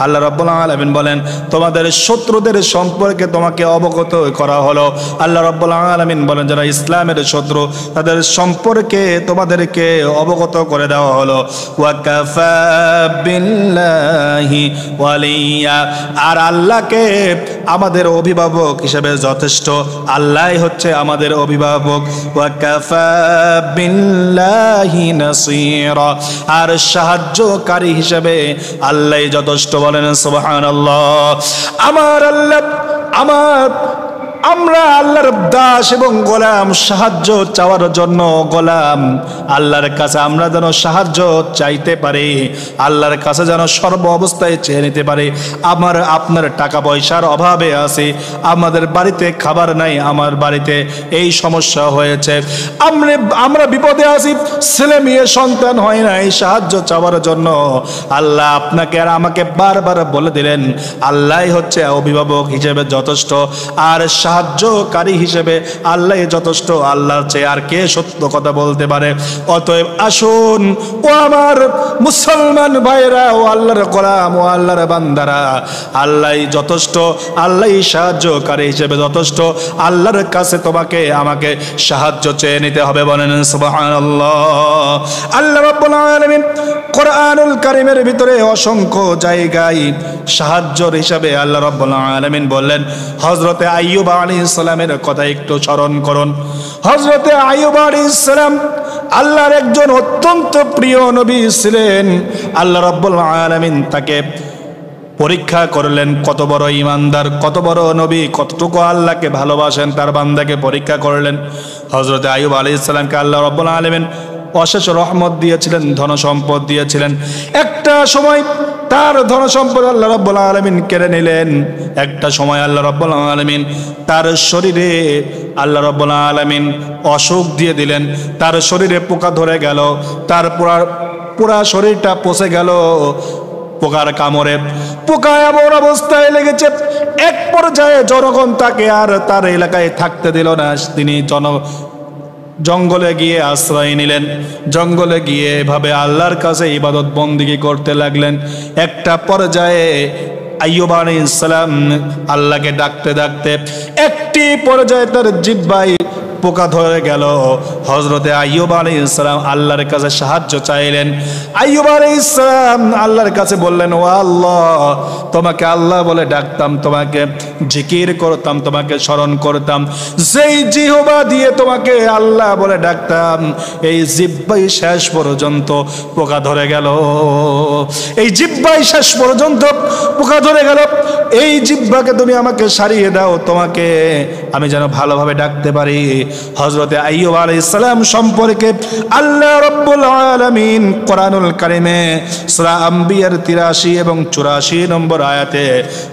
আল্লাহ রাব্বুল আলামিন বলেন তোমাদের শত্রুদের সম্পর্কে তোমাকে অবগত করা হলো। আল্লাহ রাব্বুল আলামিন বলেন যারা ইসলামের শত্রু তাদের সম্পর্কে তোমাদেরকে অবগত করে দেওয়া হলো। ওয়াকাফা বিল্লাহি ওয়ালিয়া, আর আল্লাহকে আমাদের অভিভাবক হিসেবে যথেষ্ট। আল্লাহই হচ্ছে আমাদের অভিভাবক। ওয়াকাফা বিল্লাহি নাসীরা, আর সাহায্যকারী হিসেবে আল্লাহই যথেষ্ট। বলেন সুবহানাল্লাহ। আমার আল্লাহ আমরা আল্লাহর দাস এবং গোলাম, সাহায্য চাওয়ার জন্য গোলাম। আল্লাহর কাছে আমরা যেন সাহায্য চাইতে পারি, আল্লাহর কাছে যেন সর্ব অবস্থায় চেয়ে নিতে পারি। আপনার টাকা পয়সার অভাবে আছে, আমাদের বাড়িতে খাবার নাই, আমার বাড়িতে এই সমস্যা হয়েছে, আমরা বিপদে আছি, ছেলে মেয়ে সন্তান হয় না, এই সাহায্য চাওয়ার জন্য আল্লাহ আপনাকে আর আমাকে বারবার বলে দিলেন আল্লাহই হচ্ছে অভিভাবক হিসেবে যথেষ্ট, আর সাহায্যকারী হিসেবে আল্লাহ যথেষ্ট। আল্লাহর চেয়ে আর কে সত্য কথা বলতে পারে? অতএব আসুন ও আমার মুসলমান ভাইরা, ও আল্লাহর গোলাম, ও আল্লাহর বান্দারা, আল্লাহই যথেষ্ট, আল্লাহই সাহায্যকারী হিসেবে যথেষ্ট। আল্লাহর কাছে তোমাকে আমাকে সাহায্য চেয়ে নিতে হবে। বলেন সুবহানাল্লাহ। আল্লাহ রাব্বুল আলামিন কোরআনুল কারীমের ভিতরে অসংখ্য জায়গায় সাহায্যের হিসাবে আল্লাহ রাব্বুল আলামিন বললেন। হযরতে আইয়ুব আলাইহিস সালামের কথা একটু স্মরণ করুন। হযরতে আইয়ুব আলাইহিস সালাম আল্লাহর একজন অত্যন্ত প্রিয় নবী ছিলেন। আল্লাহ রাব্বুল আলামিন তাকে পরীক্ষা করলেন, কত বড় ইমানদার, কত বড় নবী, কতটুকু আল্লাহকে ভালোবাসেন, তার বান্দাকে পরীক্ষা করলেন। হযরতে আইয়ুব আলাইহিস সালামকে আল্লাহ রাব্বুল আলামিন অশেষ রহমত দিয়েছিলেন, ধন সম্পদ দিয়েছিলেন। একটা সময় তার ধন সম্পদ আল্লাহ রাব্বুল আলামিন কেড়ে নিলেন। একটা সময় আল্লাহ রাব্বুল আলামিন তার শরীরে আল্লাহ রাব্বুল আলামিন অসুখ দিয়ে দিলেন। তার শরীরে পোকা ধরে গেল, তার পুরা শরীরটা পচে গেল পোকার কামড়ে। পোকা এমন অবস্থায় লেগেছে, এক পর্যায়ে জনগণ তাকে আর তার এলাকায় থাকতে দিল না। তিনি জঙ্গলে গিয়ে আশ্রয় নিলেন। জঙ্গলে গিয়ে এভাবে আল্লাহর কাছে ইবাদত বন্দেগী করতে লাগলেন। একটা পর্যায়ে আইয়ুব আলাইহিস সালাম আল্লাহকে ডাকতে ডাকতে একটি পর্যায়ে তার জিহ্বায় পোকা ধরে গেল। হযরতে আইয়ুব আলাইহিস সালাম আল্লাহর কাছে সাহায্য চাইলেন। আইয়ুব আলাইহিস সালাম আল্লাহর কাছে বললেন, ও আল্লাহ, তোমাকে আল্লাহ বলে ডাকতাম, তোমাকে জিকির করতাম, তোমাকে স্মরণ করতাম, যেই জিহ্বা দিয়ে তোমাকে আল্লাহ বলে ডাকতাম, এই জিহ্বাই শেষ পর্যন্ত পোকা ধরে গেল। এই জিহ্বাই শেষ পর্যন্ত পোকা ধরে গেল। এই জিহ্বাকে তুমি আমাকে সারিয়ে দাও, তোমাকে আমি যেন ভালোভাবে ডাকতে পারি। হযরতে আইয়ুব আলাইহিস সালাম সম্পর্কে আল্লাহ রাব্বুল আলামিন কোরআনুল কারীমে সূরা আম্বিয়ার 83 এবং 84 নম্বর আয়াতে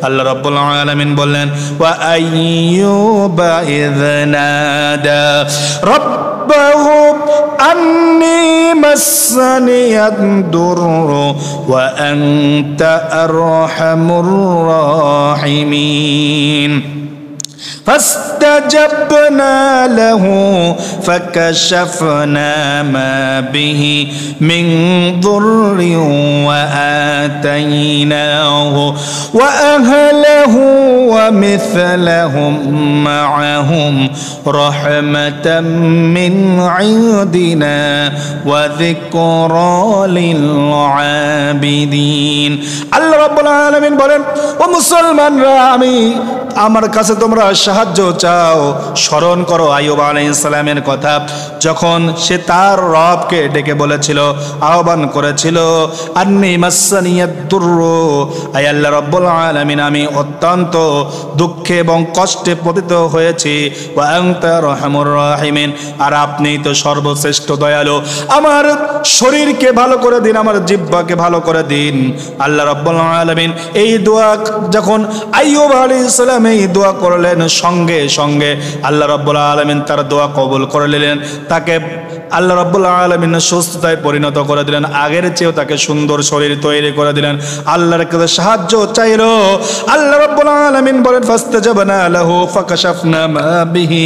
আল্লাহ রাব্বুল আলামিন বললেন, ওয়া আইয়ুবা ইয নাদা রাব্বাহু আন্নী মাসসানিয়াদ দুররু ওয়া আনতা আরহামুর রাহিমিন فاستجبنا له فكشفنا ما به من ضر وآتيناه وأهله ومثلهم معهم رحمة من عندنا وذكرى للعابدين الله رب العالمين বলেন, ও মুসলমানরা, আমার কাছে তোমরা সাহায্য চাও। স্মরণ করো আইয়ুব আলাইহিস সালামের কথা, যখন সে তার রবকে ডেকে বলেছিল, আহ্বান করেছিল, আন্নী মাসসানিয়াদ দুররু, আয় আল্লাহ রাব্বুল আলামিন আমি অত্যন্ত দুঃখে এবং কষ্টে পতিত হয়েছি, ওয়া আনতা আরহামুর রাহিমিন, আর আপনি তো সর্বশ্রেষ্ঠ দয়ালু, আমার শরীরকে ভালো করে দিন, আমার জিহ্বাকে ভালো করে দিন। আল্লাহ রাব্বুল আলামিন এই দোয়া যখন আইয়ুব আলাইহিস সালাম এই দোয়া করলেন, সঙ্গে সঙ্গে আল্লাহ রাব্বুল আলামিন তার দোয়া কবুল করে নিলেন। তাকে আল্লাহ রাব্বুল আলামিন সুস্থতায় পরিণত করে দিলেন, আগের চেয়েও তাকে সুন্দর শরীর তৈরি করে দিলেন। আল্লাহর কাছে সাহায্য চাইল, আল্লাহ রাব্বুল আলামিন বলেন ফাস্তাজাবনা লাহু ফাকাশাফনা মা বিহি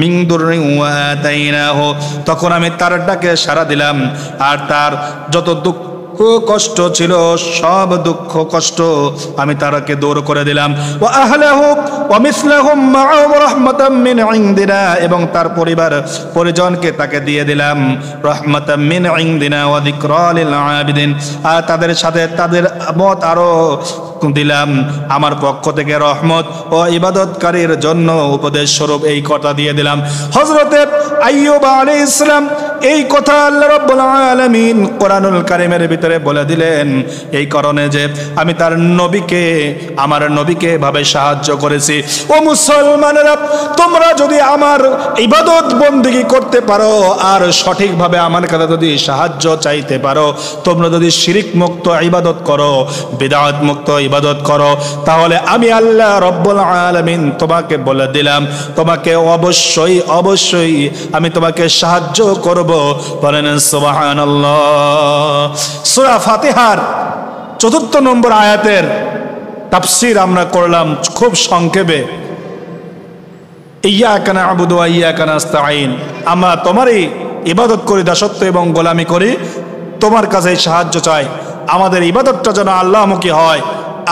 মিন দুররিন ওয়া আতাইনাহু, তখন আমি তার ডাকে সাড়া দিলাম, আর তার যত দুঃখ কষ্ট ছিল সব দুঃখ কষ্ট আমি তারকে দূর করে দিলাম। ওয়া আহলাহু ওয়া মিসলাহুম মাআহু রাহমাতাম মিন ইনদিনা, এবং তার পরিবার পরিজনকে তাকে দিয়ে দিলাম রাহমাতাম মিন ইনদিনা ওয়া যিকরা লিল আবিদিন, আর তাদের সাথে তাদের মত আরো দিলাম আমার পক্ষ থেকে রহমত ও ইবাদতকারীর জন্য উপদেশ স্বরূপ এই কথা দিয়ে দিলাম। হযরতে আইয়ুব আলাইহিস সালাম এই কথা আল্লাহ রাব্বুল আলামিন কোরআনুল কারীমের ভিতরে বলে দিলেন এই কারণে যে আমি তার নবীকে, আমার নবীকে এভাবে সাহায্য করেছি। ও মুসলমানেরা, তোমরা যদি আমার ইবাদত বন্দেগী করতে পারো আর সঠিকভাবে আমার কাছে যদি সাহায্য চাইতে পারো, তোমরা যদি শিরিক মুক্ত ইবাদত করো, বিদআত মুক্ত ইবাদত করো, তাহলে আমি আল্লাহ রাব্বুল আলামিন তোমাকে বলে দিলাম, তোমাকে অবশ্যই অবশ্যই আমি তোমাকে সাহায্য করব। বলেন সুবহানাল্লাহ। সূরা ফাতিহার ৪র্থ নম্বর আয়াতের তাফসীর আমরা করলাম খুব সংক্ষেপে। ইয়্যাকা না'বুদু ওয়া ইয়্যাকা নাস্তাঈন, আমরা তোমারই ইবাদত করি, দাসত্ব এবং গোলামি করি, তোমার কাছে সাহায্য চাই। আমাদের ইবাদতটা যেন আল্লাহমুখী হয়,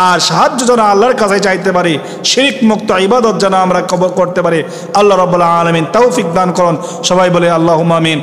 আর সাহায্য যেন আল্লাহর কাছে চাইতে পারি, শিরিক মুক্ত ইবাদত যেন আমরা করতে পারি। আল্লাহ রাব্বুল আলামিন তৌফিক দান করুন। সবাই বলে আল্লাহুম্মা আমিন।